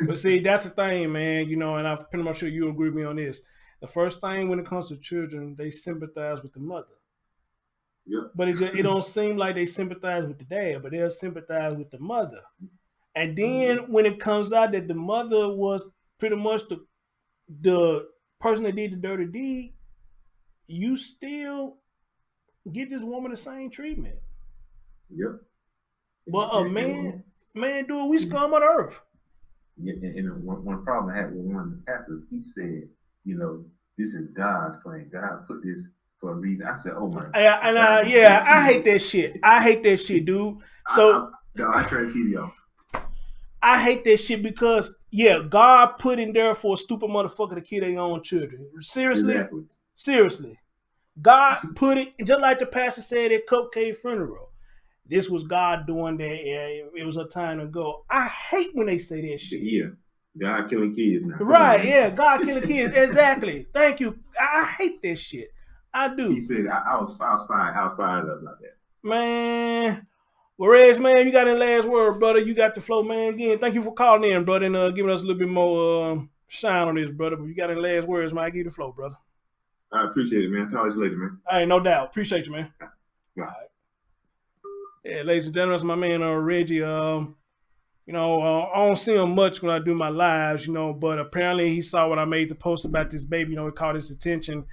But see, that's the thing, man. And I'm pretty much sure you agree with me on this. The first thing when it comes to children, they sympathize with the mother. Yep. But it don't seem like they sympathize with the dad, but they'll sympathize with the mother. And then when it comes out that the mother was pretty much the person that did the dirty deed, you still get this woman the same treatment. Yep. But a man do it, we scum of the earth. And one problem I had with one of the pastors, he said, this is God's plan. God put this for a reason. I said, oh my God. I hate that shit. I hate that shit, dude. So I turn the TV off. I hate that shit because God put in there for a stupid motherfucker to kill their own children. Seriously? Exactly. Seriously. God put it, just like the pastor said at Cupcake Funeral. This was God doing that. It was a time to go. I hate when they say that shit. Yeah. God killing kids now. Right, yeah. God killing kids. Exactly. Thank you. I hate that shit. I do. He said, I was fired up like that. Man. Well, Reg, man, you got any last word, brother? You got the flow, man. Again, thank you for calling in, brother, and giving us a little bit more shine on this, brother. But you got any last words, man? I give you the flow, brother. I appreciate it, man. Talk to you later, man. Hey, no doubt. Appreciate you, man. Yeah. All right. Yeah, ladies and gentlemen, that's my man Reggie. I don't see him much when I do my lives, but apparently he saw what I made the post about this baby, it caught his attention.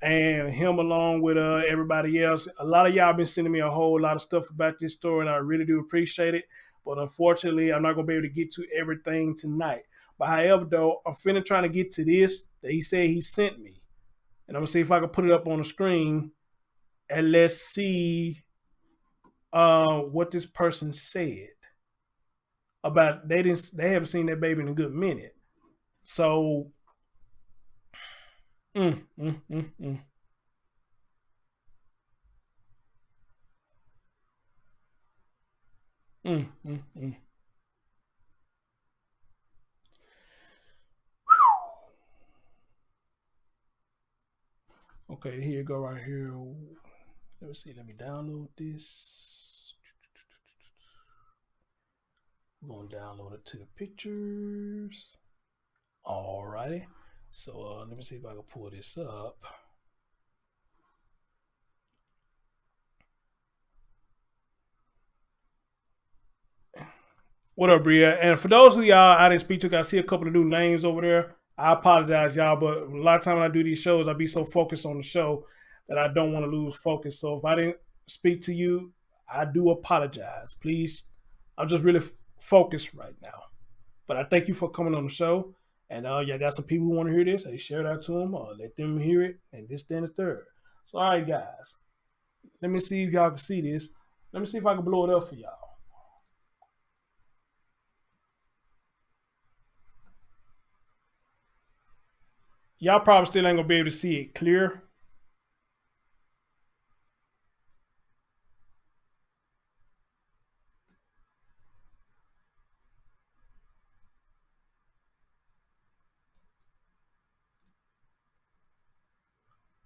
And him along with everybody else. A lot of y'all been sending me a whole lot of stuff about this story, and I really do appreciate it. But unfortunately, I'm not going to be able to get to everything tonight. But however, though, I'm finna trying to get to this that he said he sent me. And I'm going to see if I can put it up on the screen. And let's see what this person said about they haven't seen that baby in a good minute. So Okay, here you go right here. Let me see. Let me download this. We're going to download it to the pictures. Alrighty. So let me see if I can pull this up. What up, Bria? And for those of y'all I didn't speak to, I see a couple of new names over there. I apologize, y'all, but a lot of time when I do these shows, I be so focused on the show that I don't want to lose focus. So if I didn't speak to you, I do apologize. Please, I'm just really focused right now. But I thank you for coming on the show. And y'all got some people who want to hear this. Hey, share that to them or let them hear it. And this, then, the third. So, all right, guys. Let me see if y'all can see this. Let me see if I can blow it up for y'all. Y'all probably still ain't gonna be able to see it clear.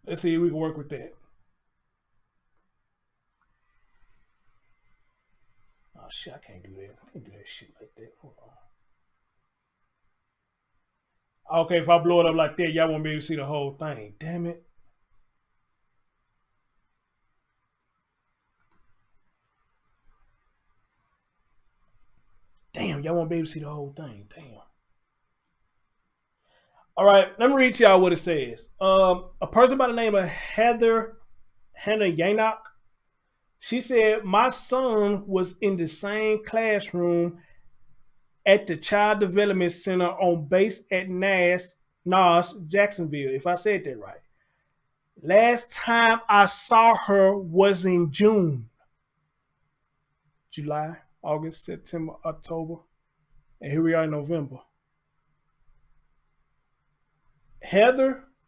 Let's see if we can work with that. Oh shit, I can't do that. I can't do that shit like that. Hold on. Okay, if I blow it up like that, y'all won't be able to see the whole thing. Damn it. Damn, y'all won't be able to see the whole thing. Damn. All right, let me read to y'all what it says. A person by the name of Hannah Yannock, she said, my son was in the same classroom at the Child Development Center on base at NAS, Jacksonville, if I said that right. Last time I saw her was in June. July, August, September, October, and here we are in November.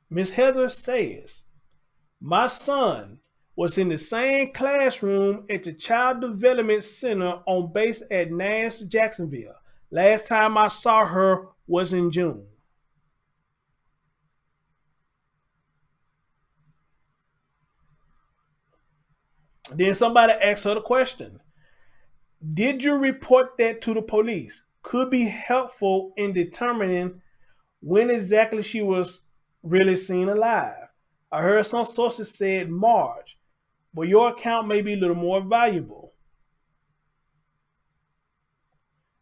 Miss Heather says, my son was in the same classroom at the Child Development Center on base at NAS, Jacksonville. Last time I saw her was in June. Then somebody asked her the question, Did you report that to the police? Could be helpful in determining when exactly she was really seen alive. I heard some sources said March, but your account may be a little more valuable.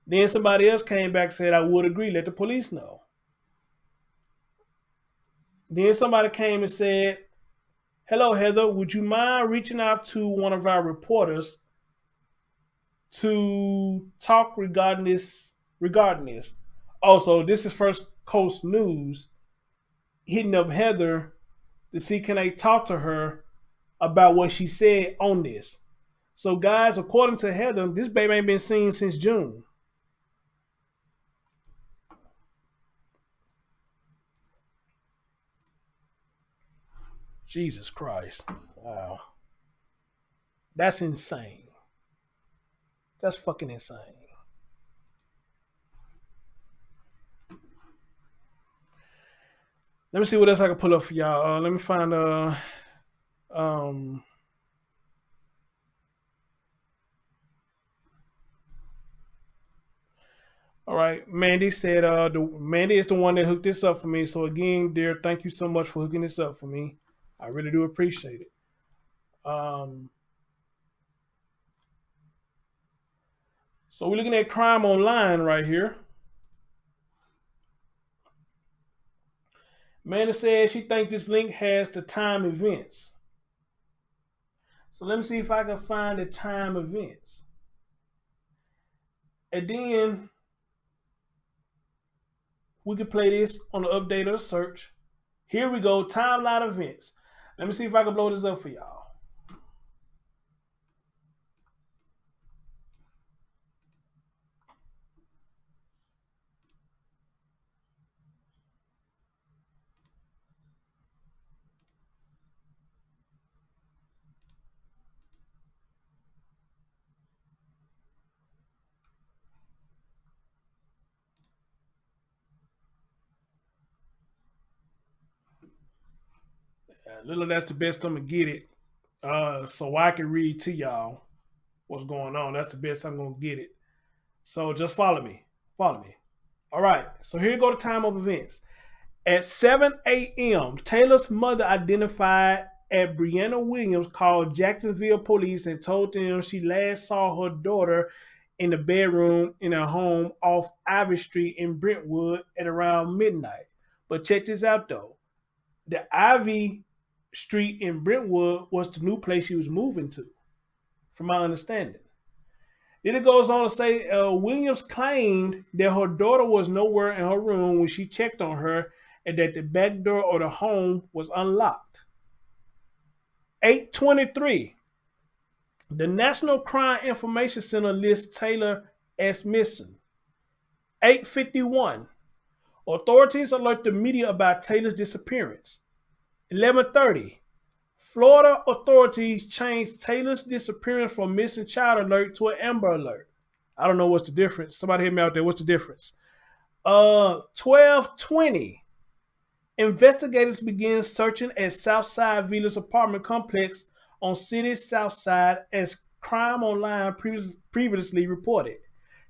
Then somebody else came back and said, I would agree, let the police know. Then somebody came and said, hello, Heather, would you mind reaching out to one of our reporters to talk regarding this? Also, this is First Coast News hitting up Heather to see can they talk to her about what she said on this. So, guys, according to Heather, this baby ain't been seen since June. Jesus Christ. Wow. That's insane. That's fucking insane. Let me see what else I can pull up for y'all. Let me find um all right. Mandy said Mandy is the one that hooked this up for me. So again, dear, thank you so much for hooking this up for me. I really do appreciate it. So we're looking at crime online right here. Amanda says she thinks this link has the time events. So let me see if I can find the time events. And then we can play this on the update of the search. Here we go, timeline events. Let me see if I can blow this up for y'all. Little that's the best I'm gonna get it. So I can read to y'all what's going on. That's the best I'm gonna get it. So just follow me. Follow me. All right. So here you go to time of events. At 7 a.m., Taylor's mother identified at Brianna Williams called Jacksonville police and told them she last saw her daughter in the bedroom in her home off Ivy Street in Brentwood at around midnight. But check this out though. The Ivy Street in Brentwood was the new place she was moving to, from my understanding. Then it goes on to say Williams claimed that her daughter was nowhere in her room when she checked on her and that the back door of the home was unlocked. 8:23. The National Crime Information Center lists Taylor as missing. 8:51. Authorities alert the media about Taylor's disappearance. 11:30. Florida authorities changed Taylor's disappearance from missing child alert to an Amber Alert. I don't know what's the difference. Somebody hit me out there. What's the difference? 12:20. Investigators began searching at Southside Villas apartment complex on city's south side as Crime Online previously reported.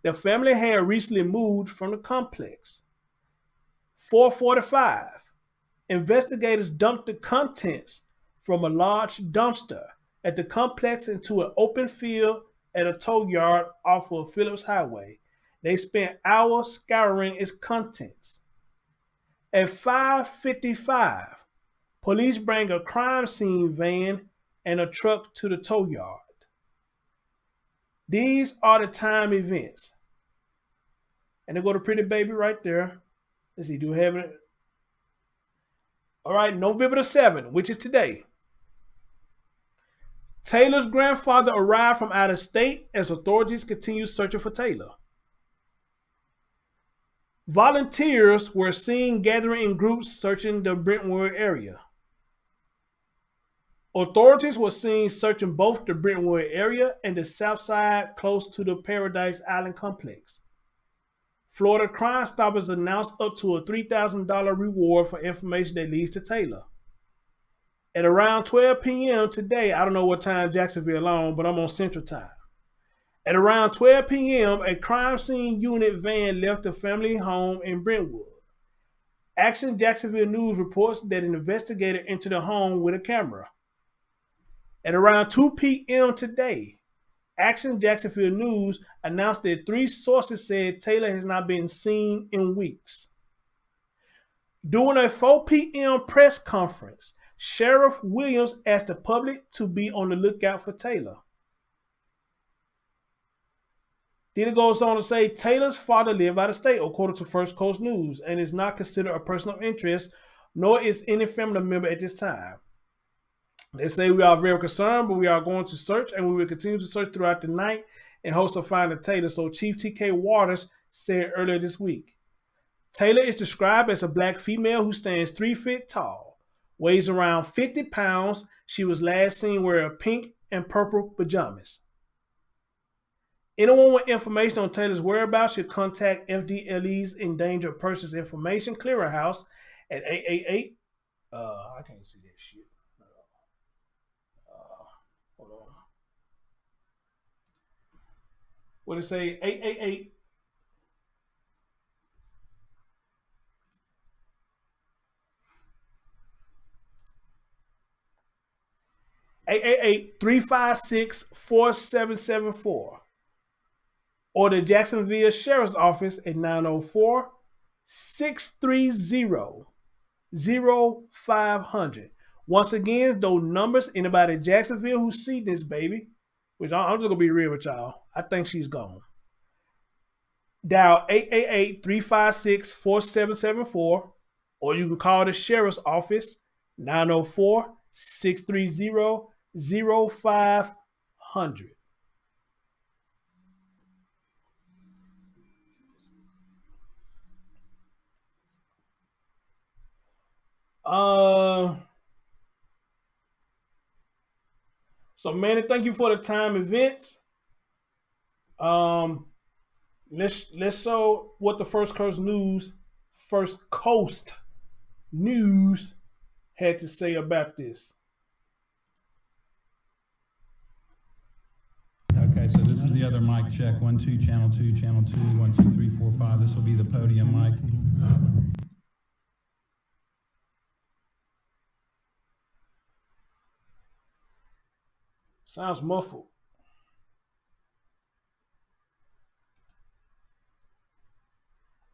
The family had recently moved from the complex. 4:45. Investigators dumped the contents from a large dumpster at the complex into an open field at a tow yard off of Phillips Highway. They spent hours scouring its contents. At 5:55, police bring a crime scene van and a truck to the tow yard. These are the time events. And they go to Pretty Baby right there. Let's see, do we have it? All right, November the 7th, which is today. Taylor's grandfather arrived from out of state as authorities continue searching for Taylor. Volunteers were seen gathering in groups searching the Brentwood area. Authorities were seen searching both the Brentwood area and the south side close to the Paradise Island complex. Florida Crime Stoppers announced up to a $3,000 reward for information that leads to Taylor. At around 12 p.m. today, I don't know what time Jacksonville on, but I'm on Central Time. At around 12 p.m., a crime scene unit van left the family home in Brentwood. Action Jacksonville News reports that an investigator entered the home with a camera. At around 2 p.m. today, Action Jacksonville News announced that 3 sources said Taylor has not been seen in weeks. During a 4 p.m. press conference, Sheriff Williams asked the public to be on the lookout for Taylor. Then it goes on to say Taylor's father lived out of state, according to First Coast News, and is not considered a person of interest, nor is any family member at this time. They say we are very concerned, but we are going to search, and we will continue to search throughout the night in hopes of finding Taylor, so Chief T.K. Waters said earlier this week. Taylor is described as a black female who stands 3 feet tall, weighs around 50 pounds. She was last seen wearing pink and purple pajamas. Anyone with information on Taylor's whereabouts should contact FDLE's Endangered Persons Information Clearinghouse at 888. I can't see that shit. Hold on. What did it say? 888. 888-356-4774 or the Jacksonville Sheriff's Office at 904-630-0500. Once again, those numbers, anybody in Jacksonville who see this baby, which I'm just going to be real with y'all, I think she's gone. Dial 888-356-4774 or you can call the Sheriff's Office 904-630-0500. So Manny, thank you for the time events. Let's show what the First Coast News had to say about this. Okay, so this is the other mic check. 1, 2, channel 2, channel 2, 1, 2, 3, 4, 5. This will be the podium mic. Sounds muffled.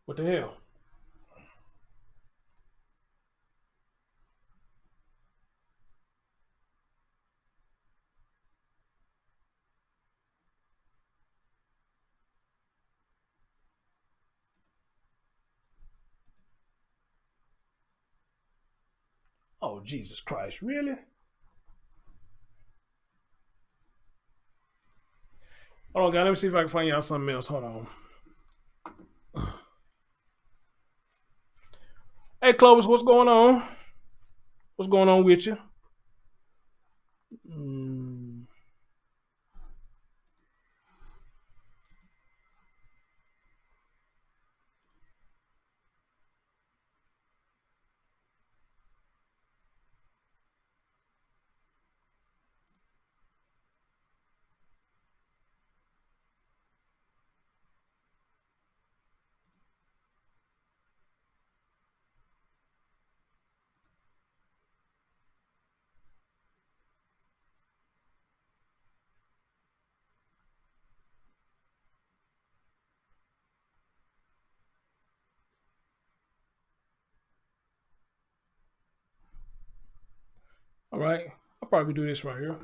What the hell? Oh, Jesus Christ, really? Hold on, guys. Let me see if I can find y'all something else. Hold on. Hey, Clovis, what's going on? What's going on with you? All right, I'll probably do this right here.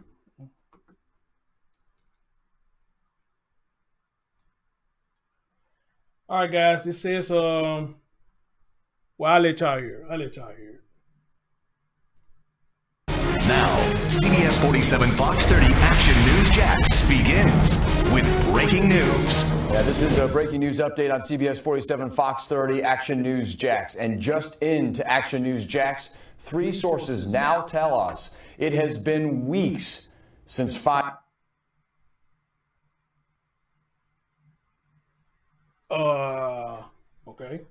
All right, guys, this says, well, I'll let y'all hear. Now, CBS 47 Fox 30 Action News Jax begins with breaking news. Yeah, this is a breaking news update on CBS 47 Fox 30 Action News Jax. And just into Action News Jax, 3 sources now tell us it has been weeks since 5. Okay.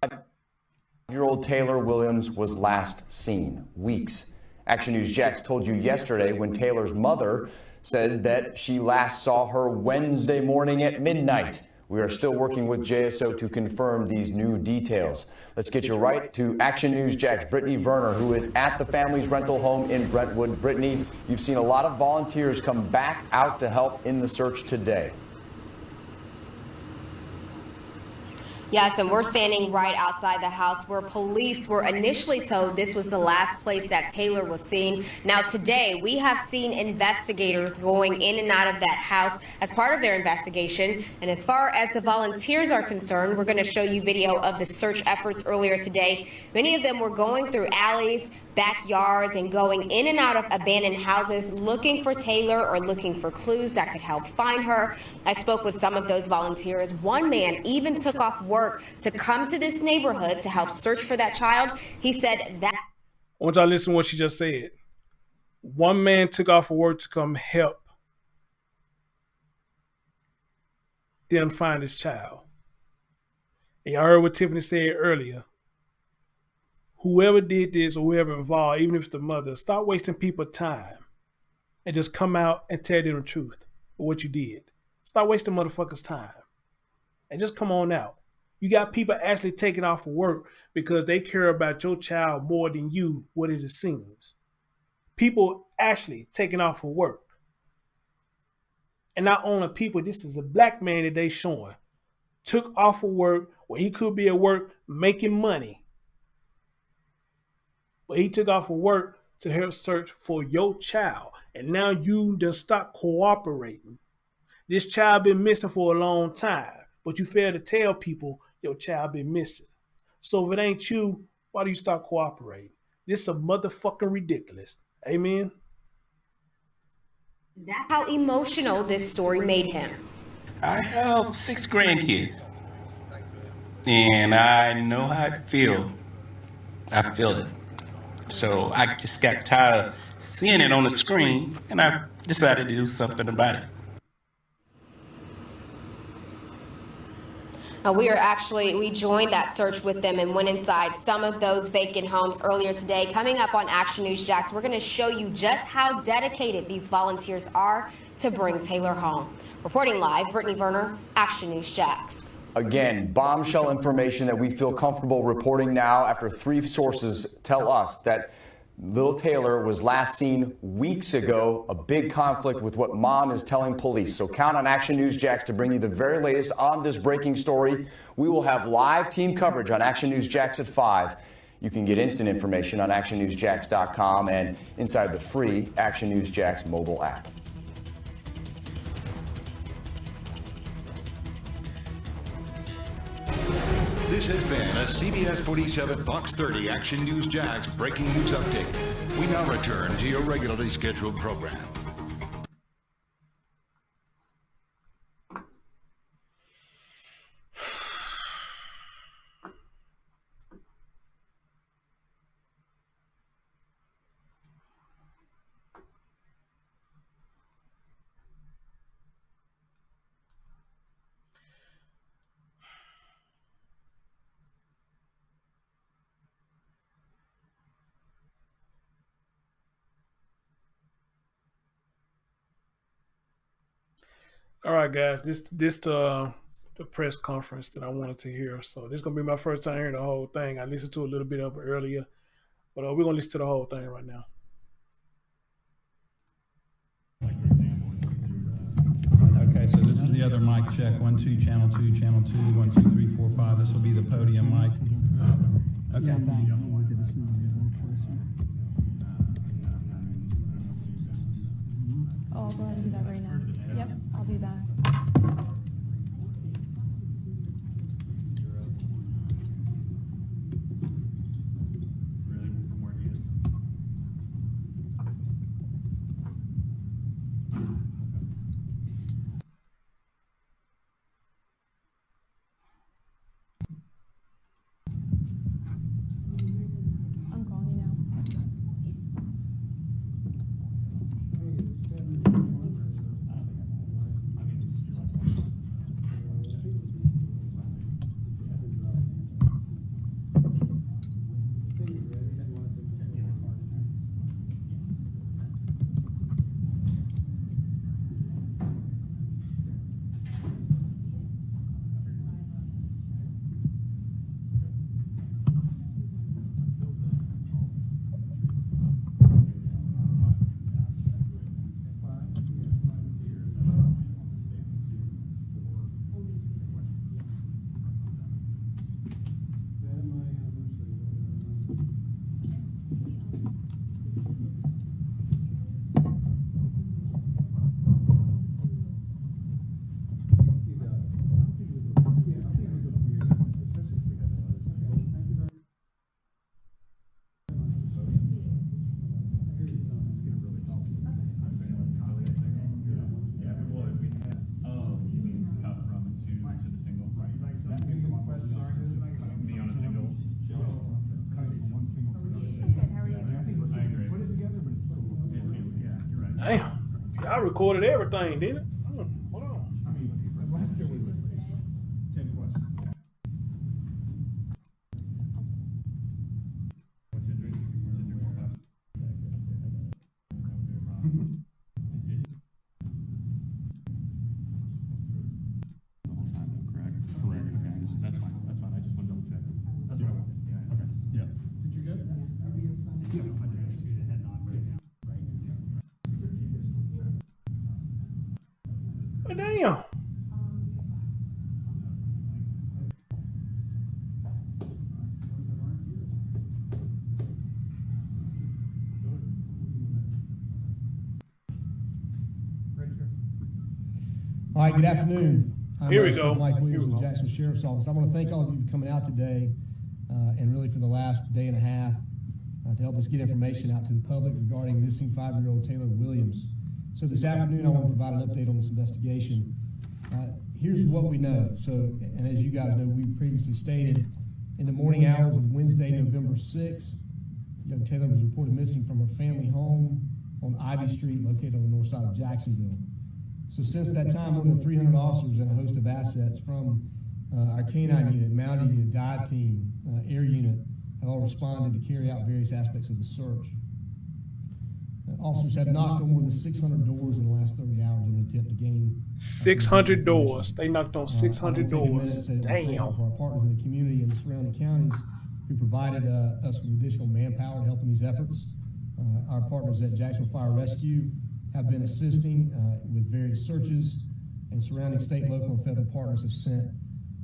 5-year-old Taylor Williams was last seen. Weeks. Action News Jax told you yesterday when Taylor's mother said that she last saw her Wednesday morning at midnight. We are still working with JSO to confirm these new details. Let's get you right to Action News Jax Brittany Werner, who is at the family's rental home in Brentwood. Brittany, you've seen a lot of volunteers come back out to help in the search today. Yes, and we're standing right outside the house where police were initially told this was the last place that Taylor was seen. Now today, we have seen investigators going in and out of that house as part of their investigation. And as far as the volunteers are concerned, we're going to show you video of the search efforts earlier today. Many of them were going through alleys, backyards, and going in and out of abandoned houses looking for Taylor or looking for clues that could help find her. I spoke with some of those volunteers. One man even took off work to come to this neighborhood to help search for that child. He said that. I want y'all to listen to what she just said. One man took off of work to come help them find his child. And y'all heard what Tiffani said earlier. Whoever did this or whoever involved, even if it's the mother, stop wasting people's time and just come out and tell them the truth of what you did. Stop wasting motherfuckers' time and just come on out. You got people actually taking off of work because they care about your child more than you, what it seems. People actually taking off of work. And not only people, this is a black man that they showing. Took off of work where he could be at work making money. But he took off of work to help search for your child. And now you just stop cooperating. This child been missing for a long time. But you fail to tell people your child been missing. So if it ain't you, why do you stop cooperating? This is a motherfucking ridiculous. Amen? That's how emotional this story made him. I have 6 grandkids. And I know how I feel. I feel it. So I just got tired of seeing it on the screen, and I decided to do something about it. We joined that search with them and went inside some of those vacant homes earlier today. Coming up on Action News Jax, we're going to show you just how dedicated these volunteers are to bring Taylor home. Reporting live, Brittany Werner, Action News Jax. Again, bombshell information that we feel comfortable reporting now after 3 sources tell us that little Taylor was last seen weeks ago, a big conflict with what mom is telling police. So count on Action News Jax to bring you the very latest on this breaking story. We will have live team coverage on Action News Jax at 5. You can get instant information on actionnewsjax.com and inside the free Action News Jax mobile app. This has been a CBS 47 Fox 30 Action News Jax breaking news update. We now return to your regularly scheduled program. All right, guys, this the press conference that I wanted to hear. So this is gonna be my first time hearing the whole thing. I listened to a little bit of it earlier, but we're gonna listen to the whole thing right now. Okay, so this is the other mic check. 1, 2, channel 2, channel 2, 1, 2, 3, 4, 5. This will be the podium mic. Okay, thanks. Oh, I'll go ahead and do that right now. Yep, I'll be back. I'm calling you now. Damn. Y'all recorded everything, didn't it? Wow. I mean, unless there was 10 questions. Damn. All right, good afternoon. I'm Here we go. Mike Here Williams we with go. Jacksonville Sheriff's Office. I want to thank all of you for coming out today and really for the last day and a half to help us get information out to the public regarding missing 5-year-old Taylor Williams. So this afternoon, I want to provide an update on this investigation. Here's what we know. So, and as you guys know, we previously stated, in the morning hours of Wednesday, November 6th, young Taylor was reported missing from her family home on Ivy Street, located on the north side of Jacksonville. So since that time, more than 300 officers and a host of assets from our canine unit, mounted unit, dive team, air unit, have all responded to carry out various aspects of the search. Officers have knocked on more than 600 doors in the last 30 hours in an attempt to gain 600 doors. They knocked on 600 doors. Damn. For our partners in the community and the surrounding counties who provided us with additional manpower to help in these efforts. Our partners at Jacksonville Fire Rescue have been assisting with various searches, and surrounding state, local, and federal partners have sent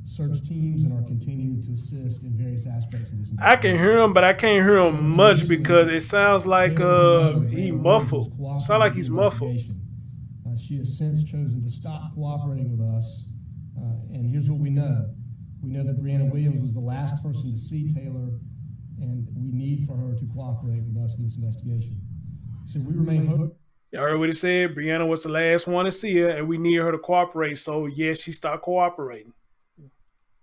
search teams and are continuing to assist in various aspects of this. I can hear him, but I can't hear him much because it sounds like he muffled. Sound like he's muffled. She has since chosen to stop cooperating with us, and here's what we know. We know that Brianna Williams was the last person to see Taylor, and we need for her to cooperate with us in this investigation. So we remain hopeful. Y'all heard what he said. Brianna was the last one to see her, and we need her to cooperate. So, yes, she stopped cooperating.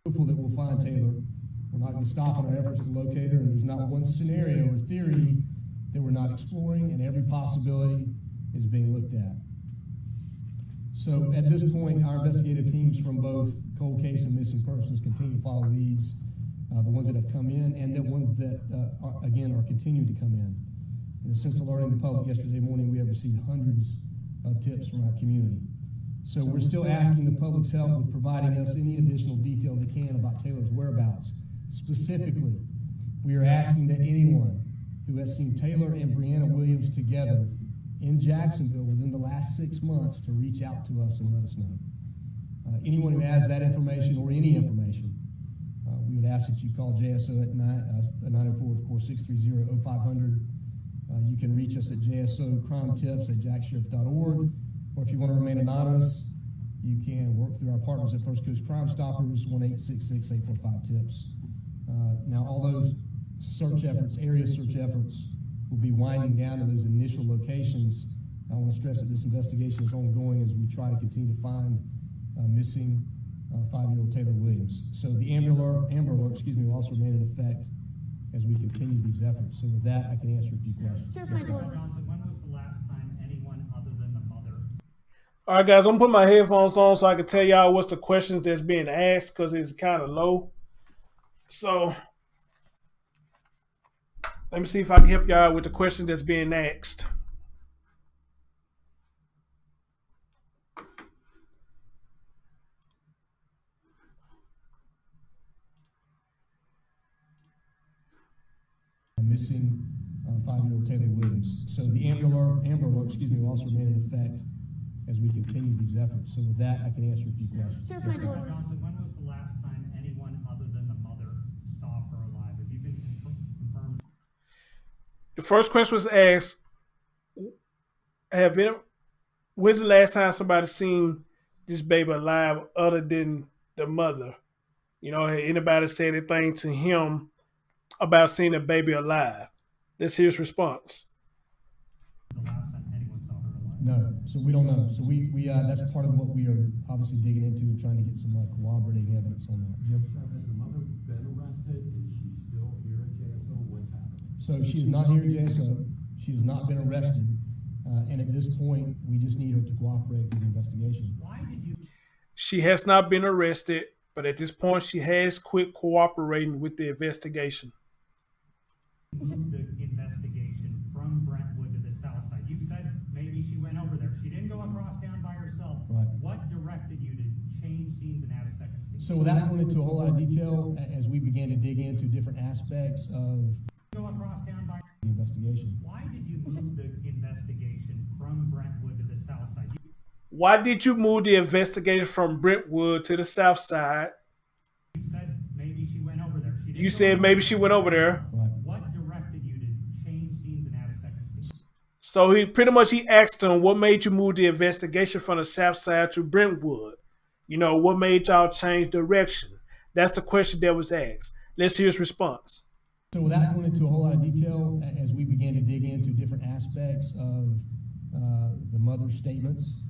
Hopeful that we'll find Taylor. We're not going to stop in our efforts to locate her, and there's not one scenario or theory that we're not exploring, and every possibility is being looked at. So at this point, our investigative teams from both cold case and missing persons continue to follow leads, the ones that have come in and the ones that, are continuing to come in. Since alerting the public yesterday morning, we have received hundreds of tips from our community. So we're still asking the public's help with providing us any additional detail they can about Taylor's whereabouts. Specifically, we are asking that anyone who has seen Taylor and Brianna Williams together in Jacksonville within the last 6 months to reach out to us and let us know. Anyone who has that information or any information, we would ask that you call JSO at 904, of course, 630-0500. You can reach us at jsocrimetips@jacksheriff.org, or if you want to remain anonymous, you can work through our partners at First Coast Crime Stoppers, 1-866-845-TIPS. Now, all those search efforts, area search efforts, will be winding down in those initial locations. I want to stress that this investigation is ongoing as we try to continue to find missing 5-year-old Taylor Williams. So the Amber Alert, will also remain in effect as we continue these efforts. So with that, I can answer a few questions. Sheriff Yes, Michael. Johnson, when was the last time anyone other than the mother? All right, guys, I'm putting my headphones on so I can tell y'all what's the questions that's being asked because it's kind of low. So let me see if I can help y'all with the question that's being asked. Missing 5-year-old Taylor Williams. So the Amber Alert, will also remain in effect as we continue these efforts. So with that, I can answer a few questions. Sheriff Yes, Michael. Johnson, when was the last time anyone other than the mother saw her alive? Have you been confirmed? The first question was asked, when's the last time somebody seen this baby alive other than the mother? You know, had anybody said anything to him about seeing a baby alive? Let's hear his response. The last time anyone saw her alive? No, so we don't know. So we that's part of what we are obviously digging into and trying to get some corroborating evidence on that. Jim? Has the mother been arrested? Is she still here at JSO? What's happening? So she is not here at JSO. She has not been arrested. And at this point, we just need her to cooperate with the investigation. Why did you She has not been arrested, but at this point, she has quit cooperating with the investigation. move the investigation from Brentwood to the south side? You said maybe she went over there. She didn't go across town by herself. Right. What directed you to change scenes and add a second scene? So without going into a whole lot of detail, as we began to dig into different aspects of Go across town by. the investigation. Why did you move the investigation from Brentwood to the south side? Why did you move the investigation from Brentwood to the south side? You said maybe she went over there. She didn't You go said maybe across she town. went over there. Right. What directed you to change scenes and add a second scene? So he pretty much he asked him, what made you move the investigation from the south side to Brentwood? You know, what made y'all change direction? That's the question that was asked. Let's hear his response. So without going into a whole lot of detail, as we began to dig into different aspects of the mother's statements,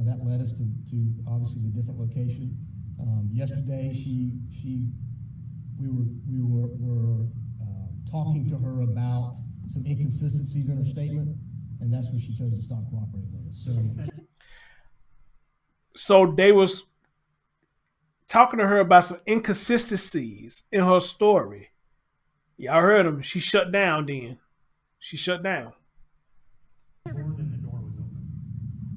that led us to obviously the different location. Yesterday, we were talking to her about some inconsistencies in her statement, and that's when she chose to stop cooperating with us. So they was talking to her about some inconsistencies in her story. Y'all heard him. She shut down then. She shut down. More than the door was open.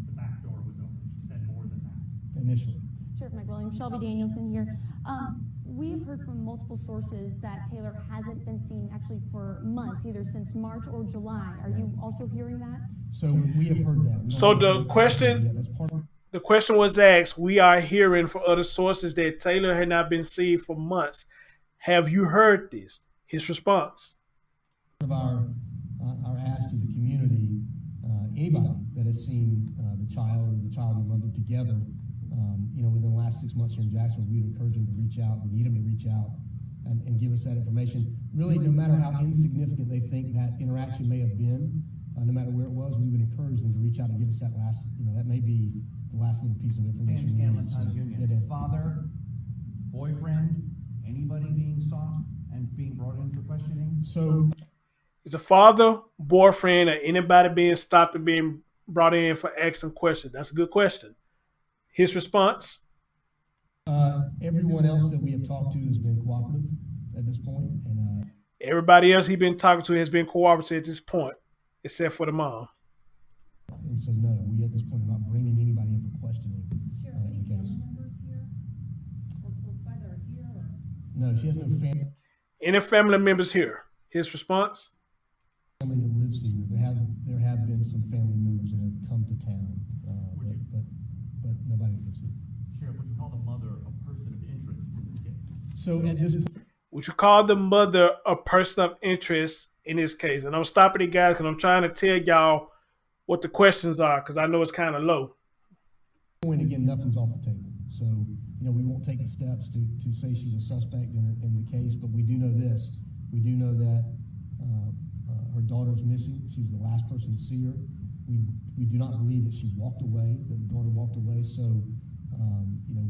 The back door was open. She said more than that. Initially. Sheriff Mike Williams, Shelby Danielson here. We've heard from multiple sources that Taylor hasn't been seen actually for months, either since March or July. Are you also hearing that? So we have heard that. We So don't the know question- yet. That's part of The question was asked, we are hearing from other sources that Taylor had not been seen for months. Have you heard this? His response. our ask to the community, anybody that has seen the child or the child and the mother together, within the last 6 months here in Jacksonville, we would encourage them to reach out. We need them to reach out and give us that information. Really, no matter how insignificant they think that interaction may have been, no matter where it was, we would encourage them to reach out and give us that last, that may be the last little piece of information. we need. So, yeah, Dan. Father, boyfriend, anybody being sought and being brought in for questioning? So Is a father, boyfriend, or anybody being stopped or being brought in for asking questions? That's a good question. His response. Everyone else that we have talked to has been cooperative at this point, and Everybody else he's been talking to has been cooperative at this point, except for the mom. so no, we at this point are not bringing anybody in for questioning in the case. No, she has no family Any family members here? His response. that lives here. There have been some family members that have come to town, but nobody lives here. Sheriff, would you call the mother a person of interest in this case? So at this point, Would you call the mother a person of interest in this case? And I'm stopping you guys because I'm trying to tell y'all what the questions are because I know it's kind of low. again, nothing's off the table. So, we won't take the steps to say she's a suspect in the case, but we do know this. We do know that her daughter's missing. She was the last person to see her. We do not believe that she walked away, that the daughter walked away. So,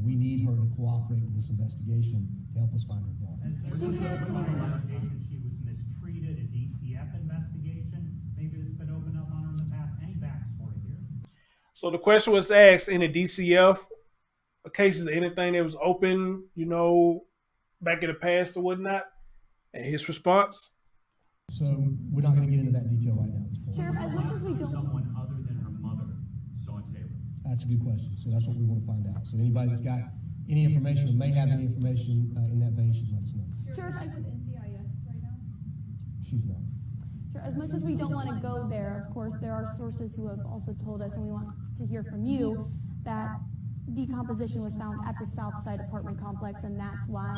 we need her to cooperate with this investigation to help us find her daughter. Has there been an investigation she was mistreated, a DCF investigation? Maybe that's been opened up on her in the past. Any backstory here? So the question was asked in the DCF cases, anything that was open, back in the past or whatnot, and his response. So we're not going to get into that detail right now at this point. Sheriff, as much as we don't. Someone other than her mother saw Taylor. That's a good question. So that's what we want to find out. So anybody that's got any information or may have any information in that vein should let us know. Sheriff, She's not. Sure. As much as we don't want to go there, of course, there are sources who have also told us, and we want to hear from you, that decomposition was found at the South Side apartment complex, and that's why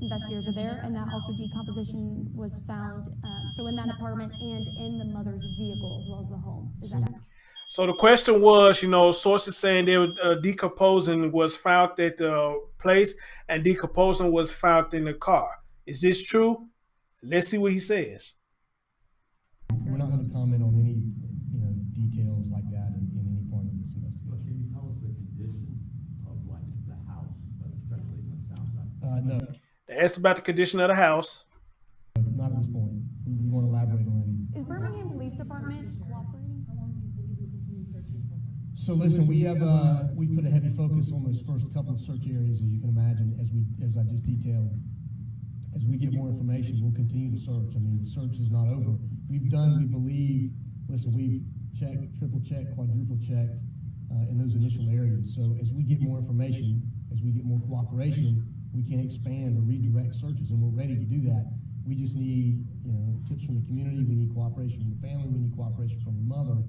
investigators are there, and that also decomposition was found, so in that apartment and in the mother's vehicle as well as the home. Is that accurate? So the question was, sources saying they were decomposing was found at the place and decomposing was found in the car. Is this true? Let's see what he says. We're not going to comment on any, details like that in any part of this But investigation. can you tell us the condition of the house, especially on the south side? No, They asked about the condition of the house. not at this point. We won't elaborate on that either. Is Birmingham Police Department cooperating? So listen, we put a heavy focus on those first couple of search areas, as you can imagine, as I just detailed. As we get more information, we'll continue to search. I mean, the search is not over. We believe, listen, we've checked, triple checked, quadruple checked in those initial areas. So as we get more information, as we get more cooperation, we can expand or redirect searches, and we're ready to do that. We just need, tips from the community. We need cooperation from the family. We need cooperation from the mother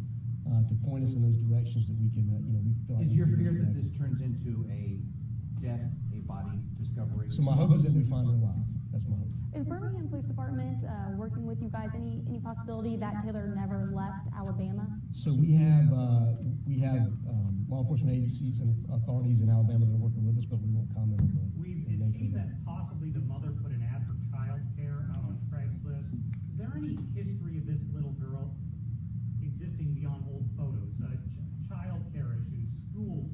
to point us in those directions that we can, we feel like. Is your fear that this turns into a death, a body discovery? So my hope is that we find her alive. That's my hope. Is Birmingham Police Department working with you guys? Any possibility that Taylor never left Alabama? So we have law enforcement agencies and authorities in Alabama that are working with us, but we won't comment on It seems that possibly the mother put an ad for child care out on Craigslist. Is there any history of this little girl existing beyond old photos? Child care issues, school,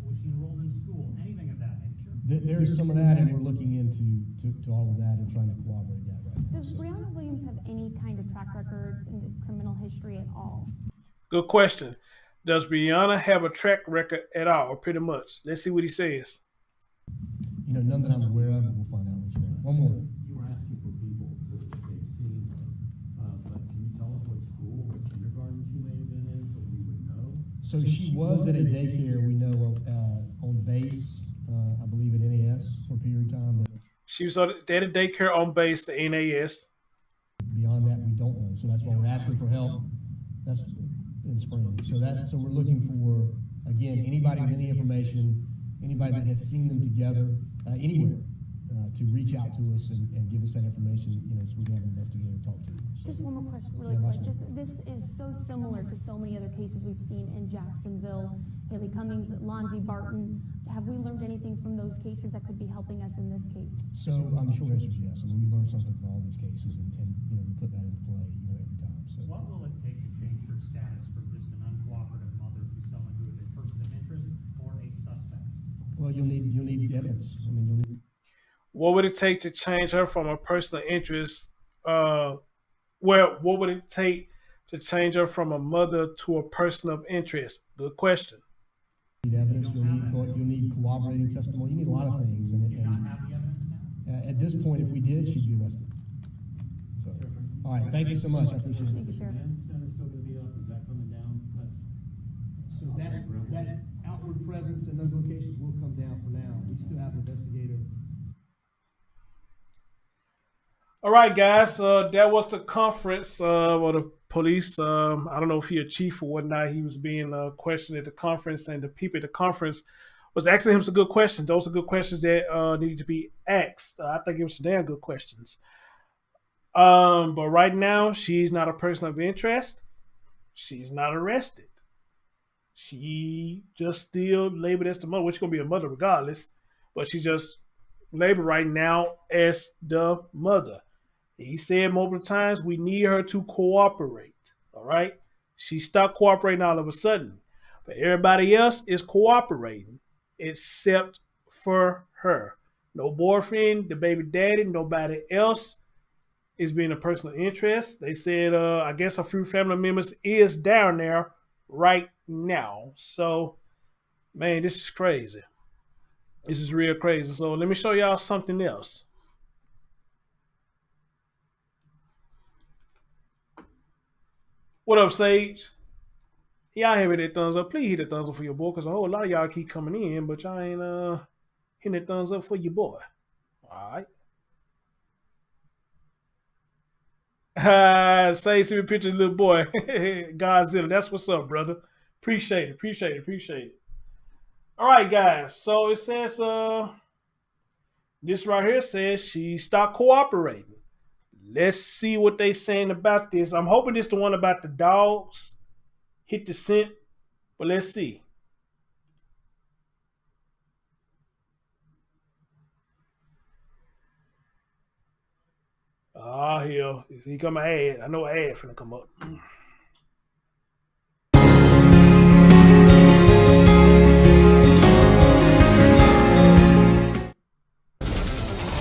was she enrolled in school, anything of that nature? There's some of that, and we're looking into all of that and trying to corroborate that right now. Does Brianna Williams have any kind of track record in the criminal history at all? Good question. Does Brianna have a track record at all, or pretty much? Let's see what he says. None that I'm aware of, but we'll find out what you know. One more. You were asking for people that they've seen her, but can you tell us what school or kindergarten she may have been in so we would know? So she was at a daycare we know on base, I believe at NAS for a period of time. But she was at a daycare on base at NAS. Beyond that, we don't know. So that's why we're asking for help. That's in spring. So we're looking for, again, anybody with any information, anybody that has seen them together anywhere, to reach out to us and give us that information, so we can have an investigator talk to them. So, just one more question, really quick. This is so similar to so many other cases we've seen in Jacksonville. Haley Cummings, Lonzie Barton. Have we learned anything from those cases that could be helping us in this case? So I'm sure the answer is yes. I mean, we learned something from all these cases, and we put that into play, every time. So What will it take to change her status from just an uncooperative mother to someone who is a person of interest or a suspect? Well, you'll need evidence. I mean, you'll need. What would it take to change her from a person of interest? What would it take to change her from a mother to a person of interest? Good question. You need evidence. You'll need corroborating testimony. You need a lot of things. At this point, if we did, she'd be arrested. So, all right. Thank you so much. I appreciate it. Thank you, Sheriff. Center's still going to be up. Is that coming down? So that outward presence in those locations will come down for now. We still have an investigator. All right, guys. That was the conference. The police. I don't know if he a chief or whatnot. He was being questioned at the conference, and the people at the conference was asking him some good questions. Those are good questions that needed to be asked. I think it was some damn good questions. But right now, she's not a person of interest. She's not arrested. She just still labeled as the mother, which is going to be a mother regardless. But she just labeled right now as the mother. He said multiple times, we need her to cooperate. All right? She stopped cooperating all of a sudden. But everybody else is cooperating except for her. No boyfriend, the baby daddy, nobody else is being a person of interest. They said, I guess a few family members is down there right now. So, man, this is crazy. This is real crazy. So let me show y'all something else. What up, Sage? Y'all hit that thumbs up. Please hit the thumbs up for your boy, because a whole lot of y'all keep coming in, but y'all ain't hitting that thumbs up for your boy. All right. Say, see me picture of the little boy. Godzilla. That's what's up, brother. Appreciate it. All right, guys. So it says, this right here says she stopped cooperating. Let's see what they saying about this. I'm hoping this the one about the dogs. Hit the scent, but let's see. Ah, hell. Here come an ad. I know an ad finna come up.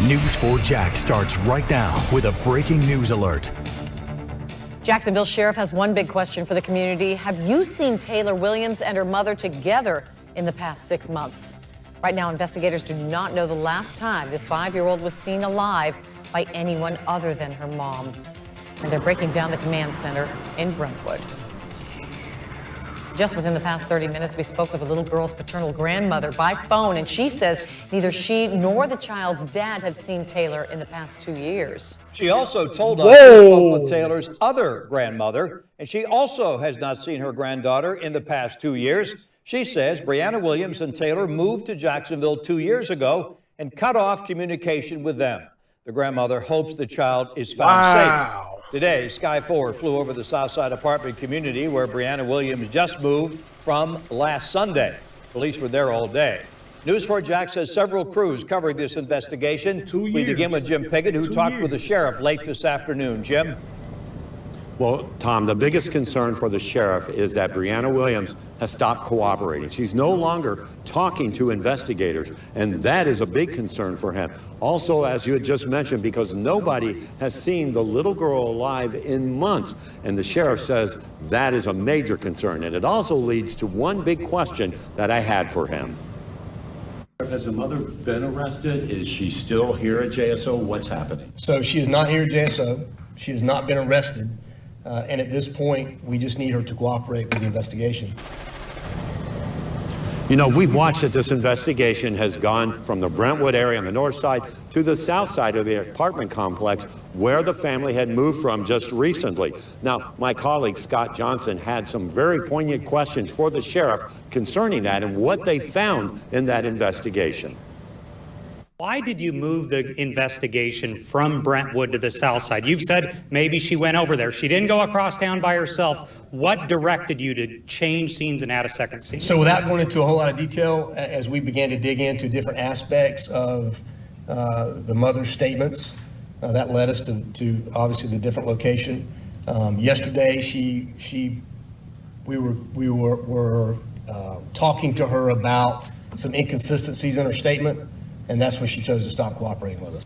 News4JAX starts right now with a breaking news alert. Jacksonville Sheriff has one big question for the community. Have you seen Taylor Williams and her mother together in the past 6 months? Right now, investigators do not know the last time this 5-year-old was seen alive by anyone other than her mom. And they're breaking down the command center in Brentwood. Just within the past 30 minutes, we spoke with the little girl's paternal grandmother by phone, and she says neither she nor the child's dad have seen Taylor in the past 2 years. She also told us she spoke with Taylor's other grandmother, and she also has not seen her granddaughter in the past 2 years. She says Brianna Williams and Taylor moved to Jacksonville 2 years ago and cut off communication with them. The grandmother hopes the child is found safe. Today, Sky 4 flew over the Southside apartment community where Brianna Williams just moved from last Sunday. Police were there all day. News 4 Jax has several crews covering this investigation. We begin with Jim Piggott, who talked with the sheriff late this afternoon. Jim? Well, Tom, the biggest concern for the sheriff is that Brianna Williams has stopped cooperating. She's no longer talking to investigators, and that is a big concern for him. Also, as you had just mentioned, because nobody has seen the little girl alive in months, and the sheriff says that is a major concern. And it also leads to one big question that I had for him. Has the mother been arrested? Is she still here at JSO? What's happening? So she is not here at JSO. She has not been arrested. And at this point, we just need her to cooperate with the investigation. You know, we've watched that this investigation has gone from the Brentwood area on the north side to the south side of the apartment complex where the family had moved from just recently. Now, my colleague Scott Johnson had some very poignant questions for the sheriff concerning that and what they found in that investigation. Why did you move the investigation from Brentwood to the south side? You've said maybe she went over there. She didn't go across town by herself. What directed you to change scenes and add a second scene? So without going into a whole lot of detail, as we began to dig into different aspects of the mother's statements, that led us to obviously the different location. Yesterday, we were talking to her about some inconsistencies in her statement. And that's when she chose to stop cooperating with us.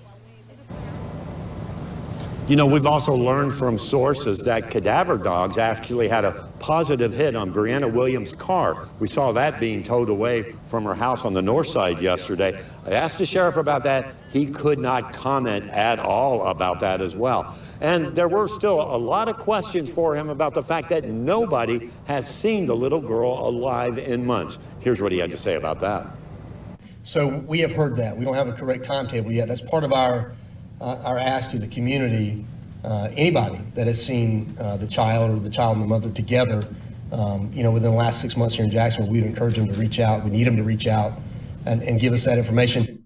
You know, we've also learned from sources that cadaver dogs actually had a positive hit on Brianna Williams' car. We saw that being towed away from her house on the north side yesterday. I asked the sheriff about that. He could not comment at all about that as well. And there were still a lot of questions for him about the fact that nobody has seen the little girl alive in months. Here's what he had to say about that. So we have heard that. We don't have a correct timetable yet. That's part of our ask to the community. Anybody that has seen the child or the child and the mother together, within the last 6 months here in Jacksonville, we'd encourage them to reach out. We need them to reach out and give us that information.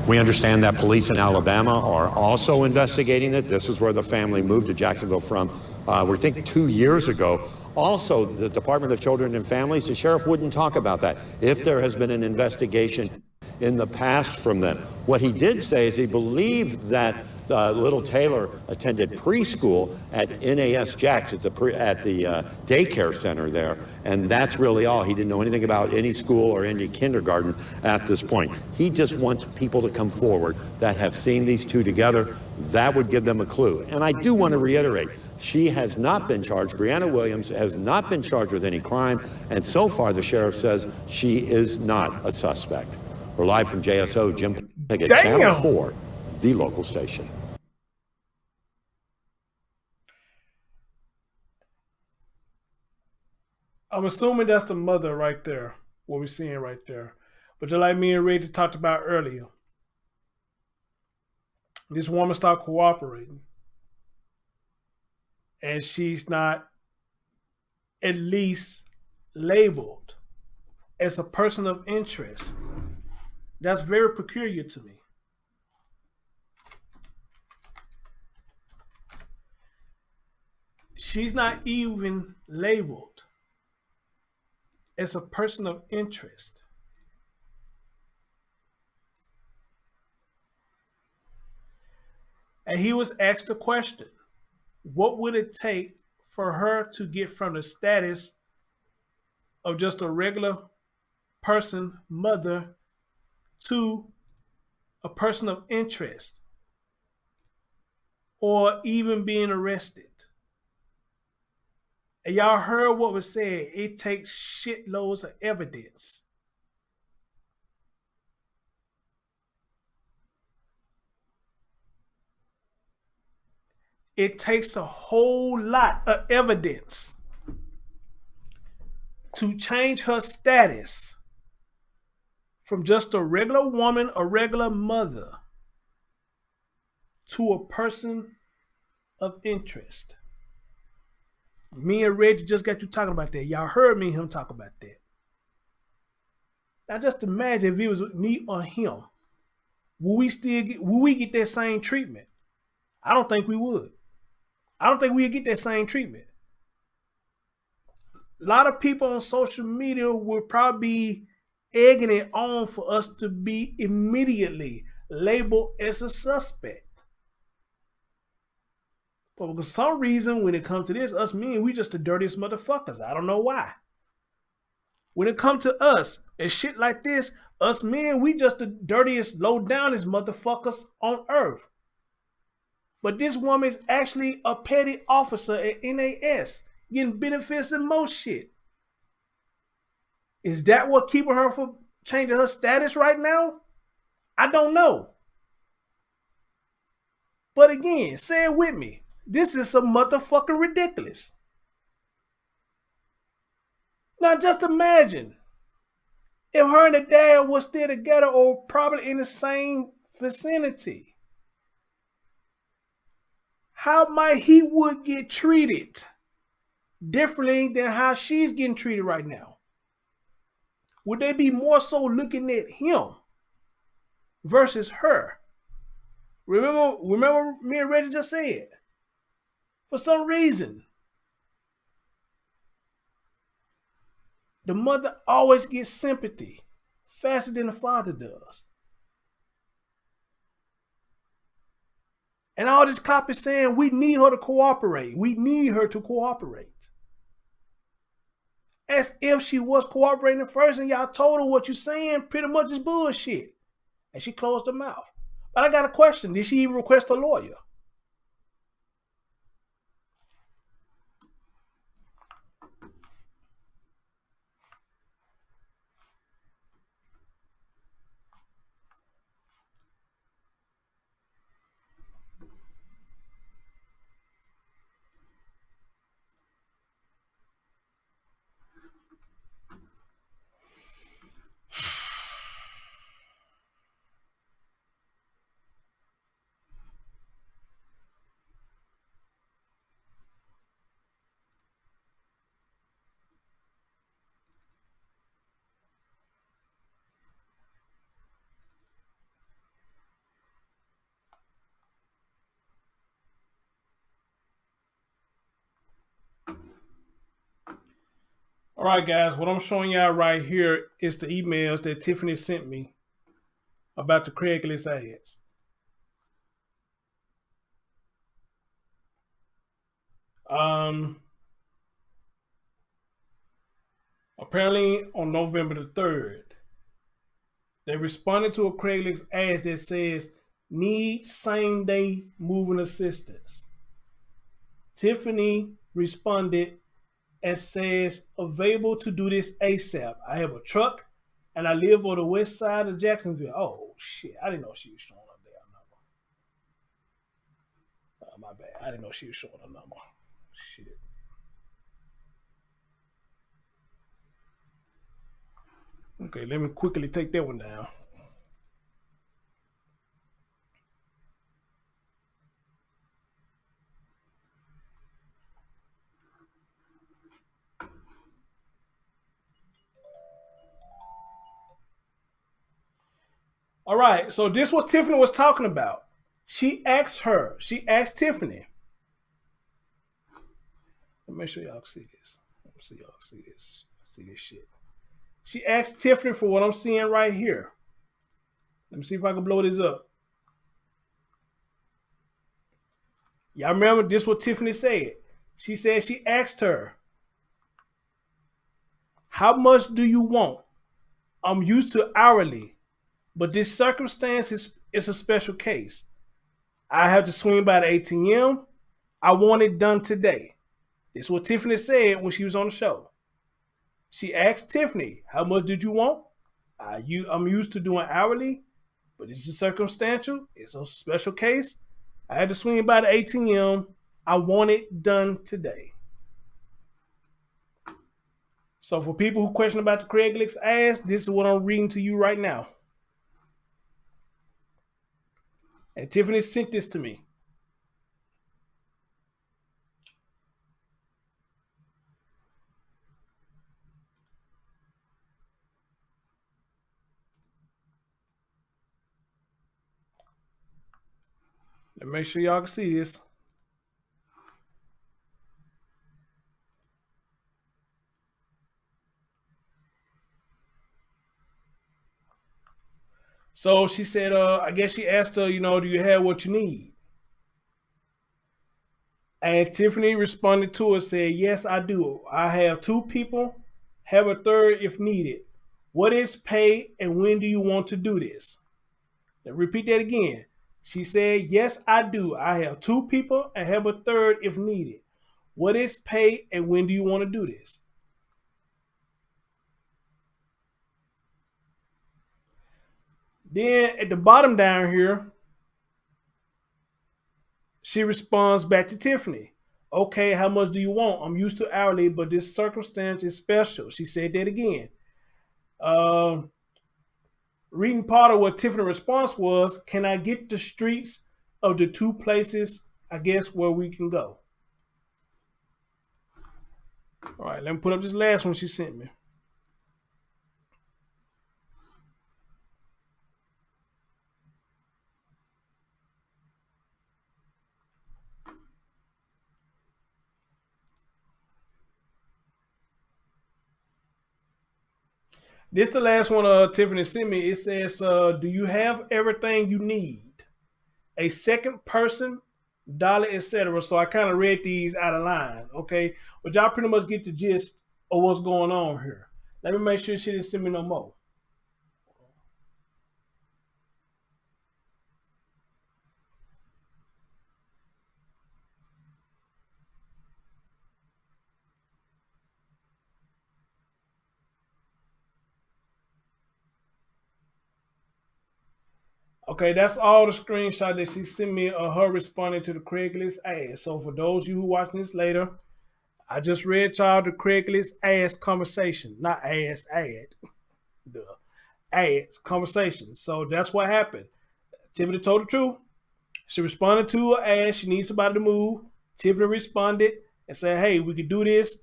We understand that police in Alabama are also investigating it. This is where the family moved to Jacksonville from, we think 2 years ago. Also, the Department of Children and Families, the sheriff wouldn't talk about that if there has been an investigation in the past from them. What he did say is he believed that little Taylor attended preschool at NAS Jax at the daycare center there, and that's really all. He didn't know anything about any school or any kindergarten at this point. He just wants people to come forward that have seen these two together. That would give them a clue. And I do want to reiterate, she has not been charged. Brianna Williams has not been charged with any crime, and so far the sheriff says she is not a suspect. We're live from JSO, Jim Piggott, Channel 4, the local station. I'm assuming that's the mother right there, what we're seeing right there. But just like me and Ray talked about earlier, this woman stopped cooperating. And she's not at least labeled as a person of interest. That's very peculiar to me. She's not even labeled as a person of interest. And he was asked a question. What would it take for her to get from the status of just a regular person, mother, to a person of interest or even being arrested. And y'all heard what was said. It takes shitloads of evidence. It takes a whole lot of evidence to change her status from just a regular woman, a regular mother, to a person of interest. Me and Reggie just got you talking about that. Y'all heard me and him talk about that. Now just imagine if it was me or him. Will we get that same treatment? I don't think we would. I don't think we'd get that same treatment. A lot of people on social media would probably be egging it on for us to be immediately labeled as a suspect. But for some reason, when it comes to this, us men, we just the dirtiest motherfuckers. I don't know why. When it comes to us and shit like this, us men, we just the dirtiest, low downest motherfuckers on earth. But this woman is actually a petty officer at NAS, getting benefits and most shit. Is that what keeping her from changing her status right now? I don't know. But again, say it with me. This is some motherfucking ridiculous. Now just imagine if her and the dad were still together or probably in the same vicinity. How might he would get treated differently than how she's getting treated right now? Would they be more so looking at him versus her? Remember me and Reggie just said, for some reason, the mother always gets sympathy faster than the father does. And all this cop is saying, we need her to cooperate. We need her to cooperate. As if she was cooperating first and y'all told her what you're saying pretty much is bullshit. And she closed her mouth. But I got a question. Did she even request a lawyer? All right, guys, what I'm showing y'all right here is the emails that Tiffani sent me about the Craigslist ads. Apparently on November the 3rd, they responded to a Craigslist ad that says, need same day moving assistance. Tiffani responded and says, available to do this ASAP. I have a truck and I live on the west side of Jacksonville. Oh shit, I didn't know she was showing up there. My bad. I didn't know she was showing a number. Shit. Okay, let me quickly take that one down. All right, so this is what Tiffani was talking about. She asked Tiffani. Let me make sure y'all see this. Let me see y'all see this. See this shit. She asked Tiffani for what I'm seeing right here. Let me see if I can blow this up. Y'all remember this is what Tiffani said. She said she asked her, how much do you want? I'm used to hourly, but this circumstance is a special case. I have to swing by the ATM. I want it done today. This is what Tiffani said when she was on the show. She asked Tiffani, how much did you want? I'm used to doing hourly, but this is circumstantial. It's a special case. I had to swing by the ATM. I want it done today. So for people who question about the Craigslist ads, this is what I'm reading to you right now. And Tiffani sent this to me. Let me make sure y'all can see this. So she said, I guess she asked her, do you have what you need? And Tiffani responded to her, said, yes, I do. I have 2 people, have a third if needed. What is pay and when do you want to do this? Let me repeat that again. She said, yes, I do. I have 2 people and have a third if needed. What is pay and when do you want to do this? Then at the bottom down here, she responds back to Tiffani. Okay, how much do you want? I'm used to hourly, but this circumstance is special. She said that again. Reading part of what Tiffani's response was, can I get the streets of the 2 places, I guess, where we can go? All right, let me put up this last one she sent me. This is the last one Tiffani sent me. It says, do you have everything you need? A second person, dollar, etc. So I kind of read these out of line, okay? But y'all pretty much get the gist of what's going on here. Let me make sure she didn't send me no more. Okay, that's all the screenshot that she sent me of her responding to the Craigslist ad. So for those of you who watching this later, I just read y'all the Craigslist ads conversation, not ads ad, the ads conversation. So that's what happened. Tiffani told the truth. She responded to her ad. She needs somebody to move. Tiffani responded and said, hey, we could do this.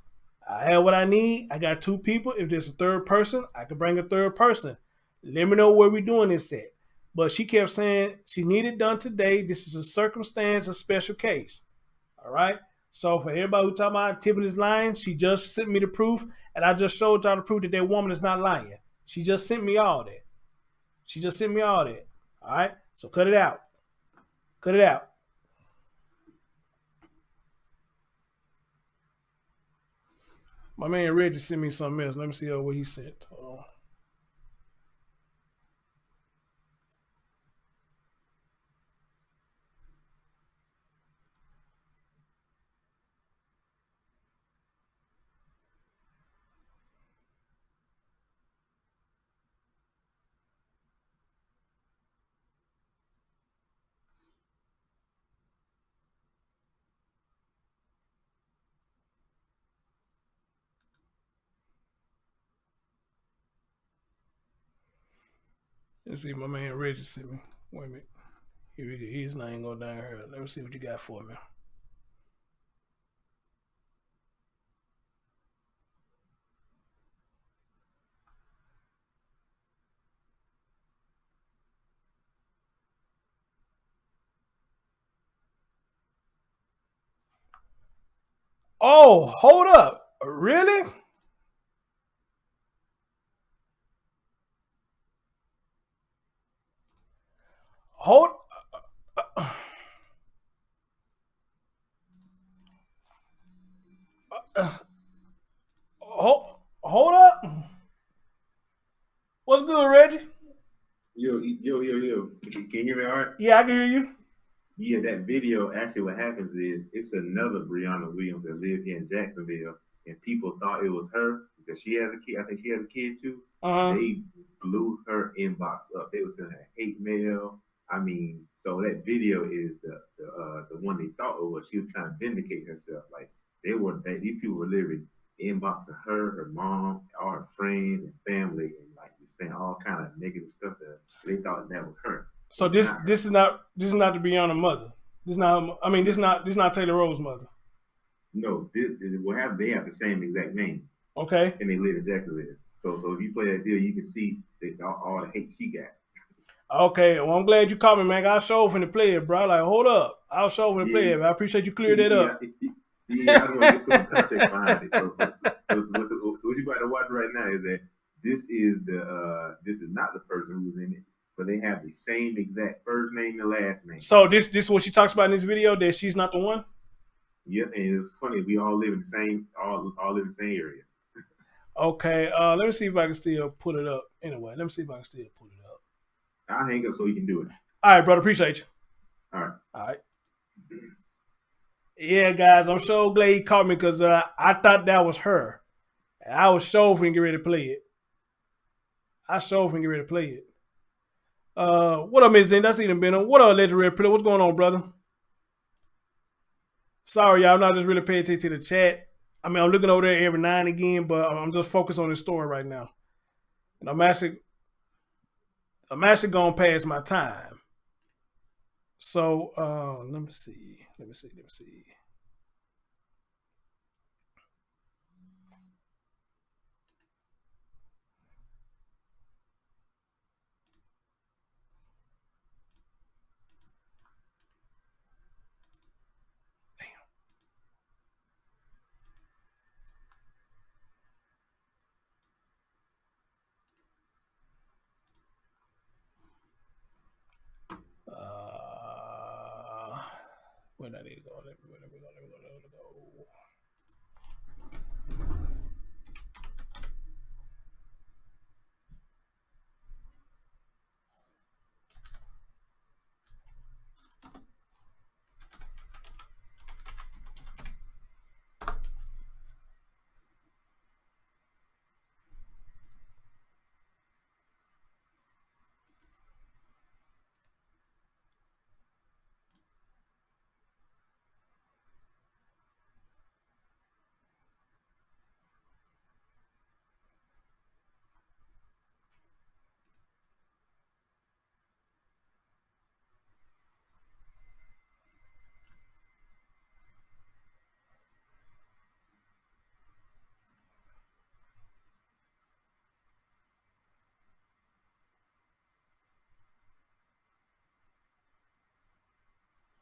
I have what I need. I got 2 people. If there's a third person, I can bring a third person. Let me know where we're doing this at. But she kept saying she needed it done today. This is a circumstance, a special case. All right. So for everybody who talking about Tiffani's lying, she just sent me the proof, and I just showed y'all the proof that woman is not lying. She just sent me all that. She just sent me all that. All right. So cut it out. Cut it out. My man Reggie sent me something else. Let me see what he sent. Hold on. Let's see, my man Reggie sent me. Wait a minute. His name go down here. Let me see what you got for me. Oh, hold up. Really? Hold hold up. What's good, Reggie? Yo. Can you hear me all right? Yeah, I can hear you. Yeah, that video, actually what happens is it's another Brianna Williams that lived here in Jacksonville, and people thought it was her because she has a kid. I think she has a kid too. They blew her inbox up. They were sending her hate mail. I mean, so that video is the one they thought it was. She was trying to vindicate herself. Like these people were literally inboxing her, her mom, all her friends and family, and like just saying all kind of negative stuff to her. They thought that was her. So this is not the Brianna mother. This not. I mean, this not Taylor Rose's mother. No, what happened? They have the same exact name. Okay. And they live in Jacksonville. So if you play that deal, you can see all the hate she got. Okay, well, I'm glad you called me, man. I'll show finna play it, bro. Like, hold up. I'll show finna play it. I appreciate you cleared that up. Yeah, I want to put some context behind it. So what you about to watch right now is that this is not the person who's in it, but they have the same exact first name and last name. So this is what she talks about in this video, that she's not the one? Yep, and it's funny, we all live in the same live in the same area. Okay, let me see if I can still put it up. Anyway, let me see if I can still put it up. I'll hang up so you can do it. All right, brother. Appreciate you. All right. Yeah, guys, I'm so glad he called me because I thought that was her. And I was so finna get ready to play it. What up, Miss Zen? That's even been on. What up, Legendary Predator? What's going on, brother? Sorry, y'all. I'm not just really paying attention to the chat. I mean, I'm looking over there every now and again, but I'm just focused on this story right now. And I'm actually going past my time. So let me see. Where did I need to go? Let me go.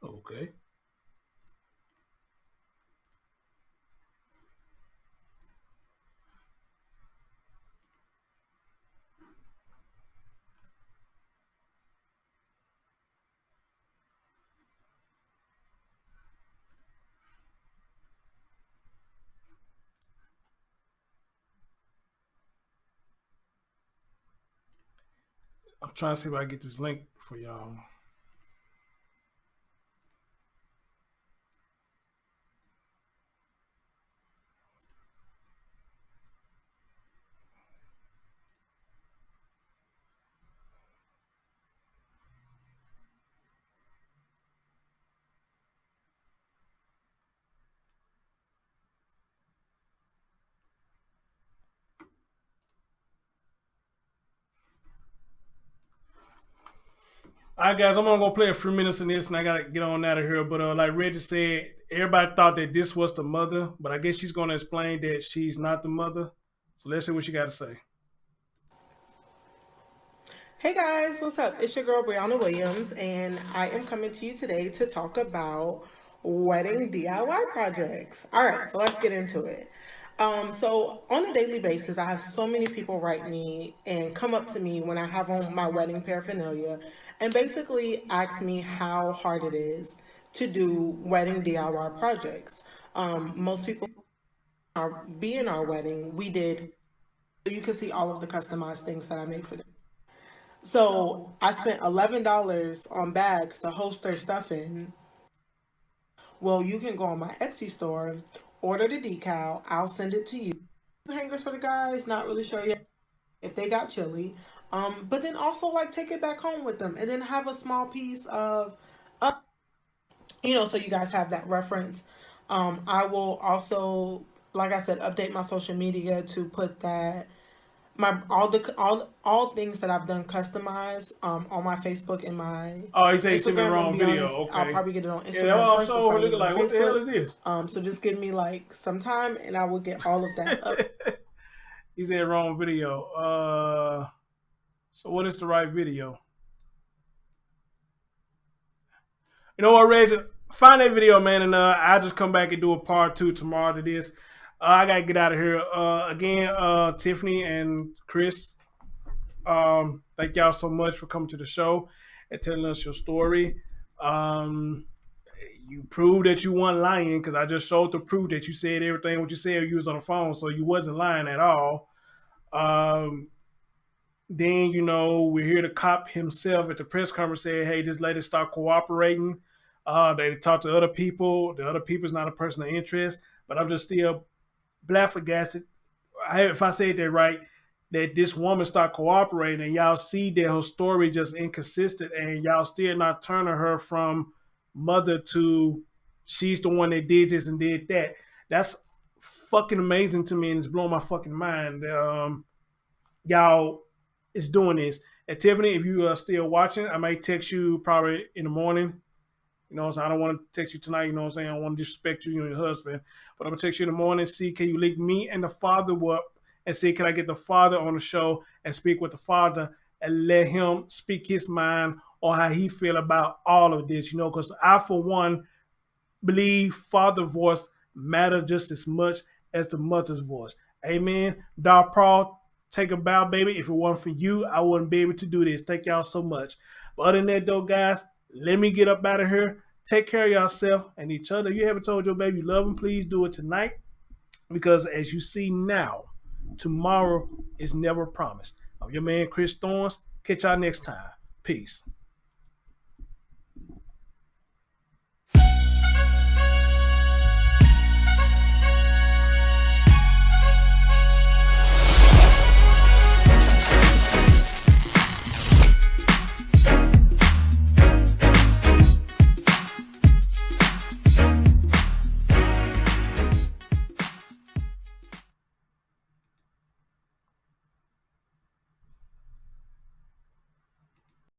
Okay. I'm trying to see if I can get this link for y'all. All right, guys, I'm gonna go play a few minutes in this, and I gotta get on out of here. But like Reggie said, everybody thought that this was the mother, but I guess she's gonna explain that she's not the mother. So let's see what she got to say. Hey guys, what's up? It's your girl Brianna Williams, and I am coming to you today to talk about wedding DIY projects. All right, so let's get into it. So on a daily basis, I have so many people write me and come up to me when I have on my wedding paraphernalia and basically ask me how hard it is to do wedding DIY projects. Most people be in our wedding, we did, you can see all of the customized things that I made for them. So I spent $11 on bags to host their stuff in. Well, you can go on my Etsy store, order the decal, I'll send it to you. Hangers for the guys, not really sure yet if they got chili. But then also like take it back home with them and then have a small piece of so you guys have that reference. I will also, like I said, update my social media to put that my all things that I've done customized on my Facebook and my Oh, he said he sent me the Instagram. wrong Be video. honest, Okay. I'll probably get it on Yeah, Instagram that was first also before I looking get it on like, what the hell Facebook. is this? So just give me like some time and I will get all of that up. He said wrong video. So what is the right video? You know what, Reg? Find that video, man, and I'll just come back and do a part 2 tomorrow to this. I gotta get out of here. Again, Tiffani and Chris, thank y'all so much for coming to the show and telling us your story. You proved that you weren't lying because I just showed the proof that you said everything what you said you was on the phone, so you wasn't lying at all. Then, we hear the cop himself at the press conference say, hey, this lady start cooperating. They talk to other people. The other people's not a person of interest. But I'm just still flabbergasted, if I said that right, that this woman start cooperating and y'all see that her story just inconsistent and y'all still not turning her from mother to she's the one that did this and did that. That's fucking amazing to me and it's blowing my fucking mind. Y'all is doing this. And Tiffani, if you are still watching, I may text you probably in the morning. You know what I'm saying? I don't want to text you tonight, you know what I'm saying? I don't want to disrespect you and your husband. But I'm going to text you in the morning, see, can you link me and the father up and see, can I get the father on the show and speak with the father and let him speak his mind on how he feel about all of this, because I, for one, believe father voice matter just as much as the mother's voice. Amen. Dar Paul, take a bow, baby. If it wasn't for you, I wouldn't be able to do this. Thank y'all so much. But other than that, though, guys, let me get up out of here. Take care of yourself and each other. If you haven't told your baby you love him, please do it tonight. Because as you see now, tomorrow is never promised. I'm your man, Chris Thorns. Catch y'all next time. Peace.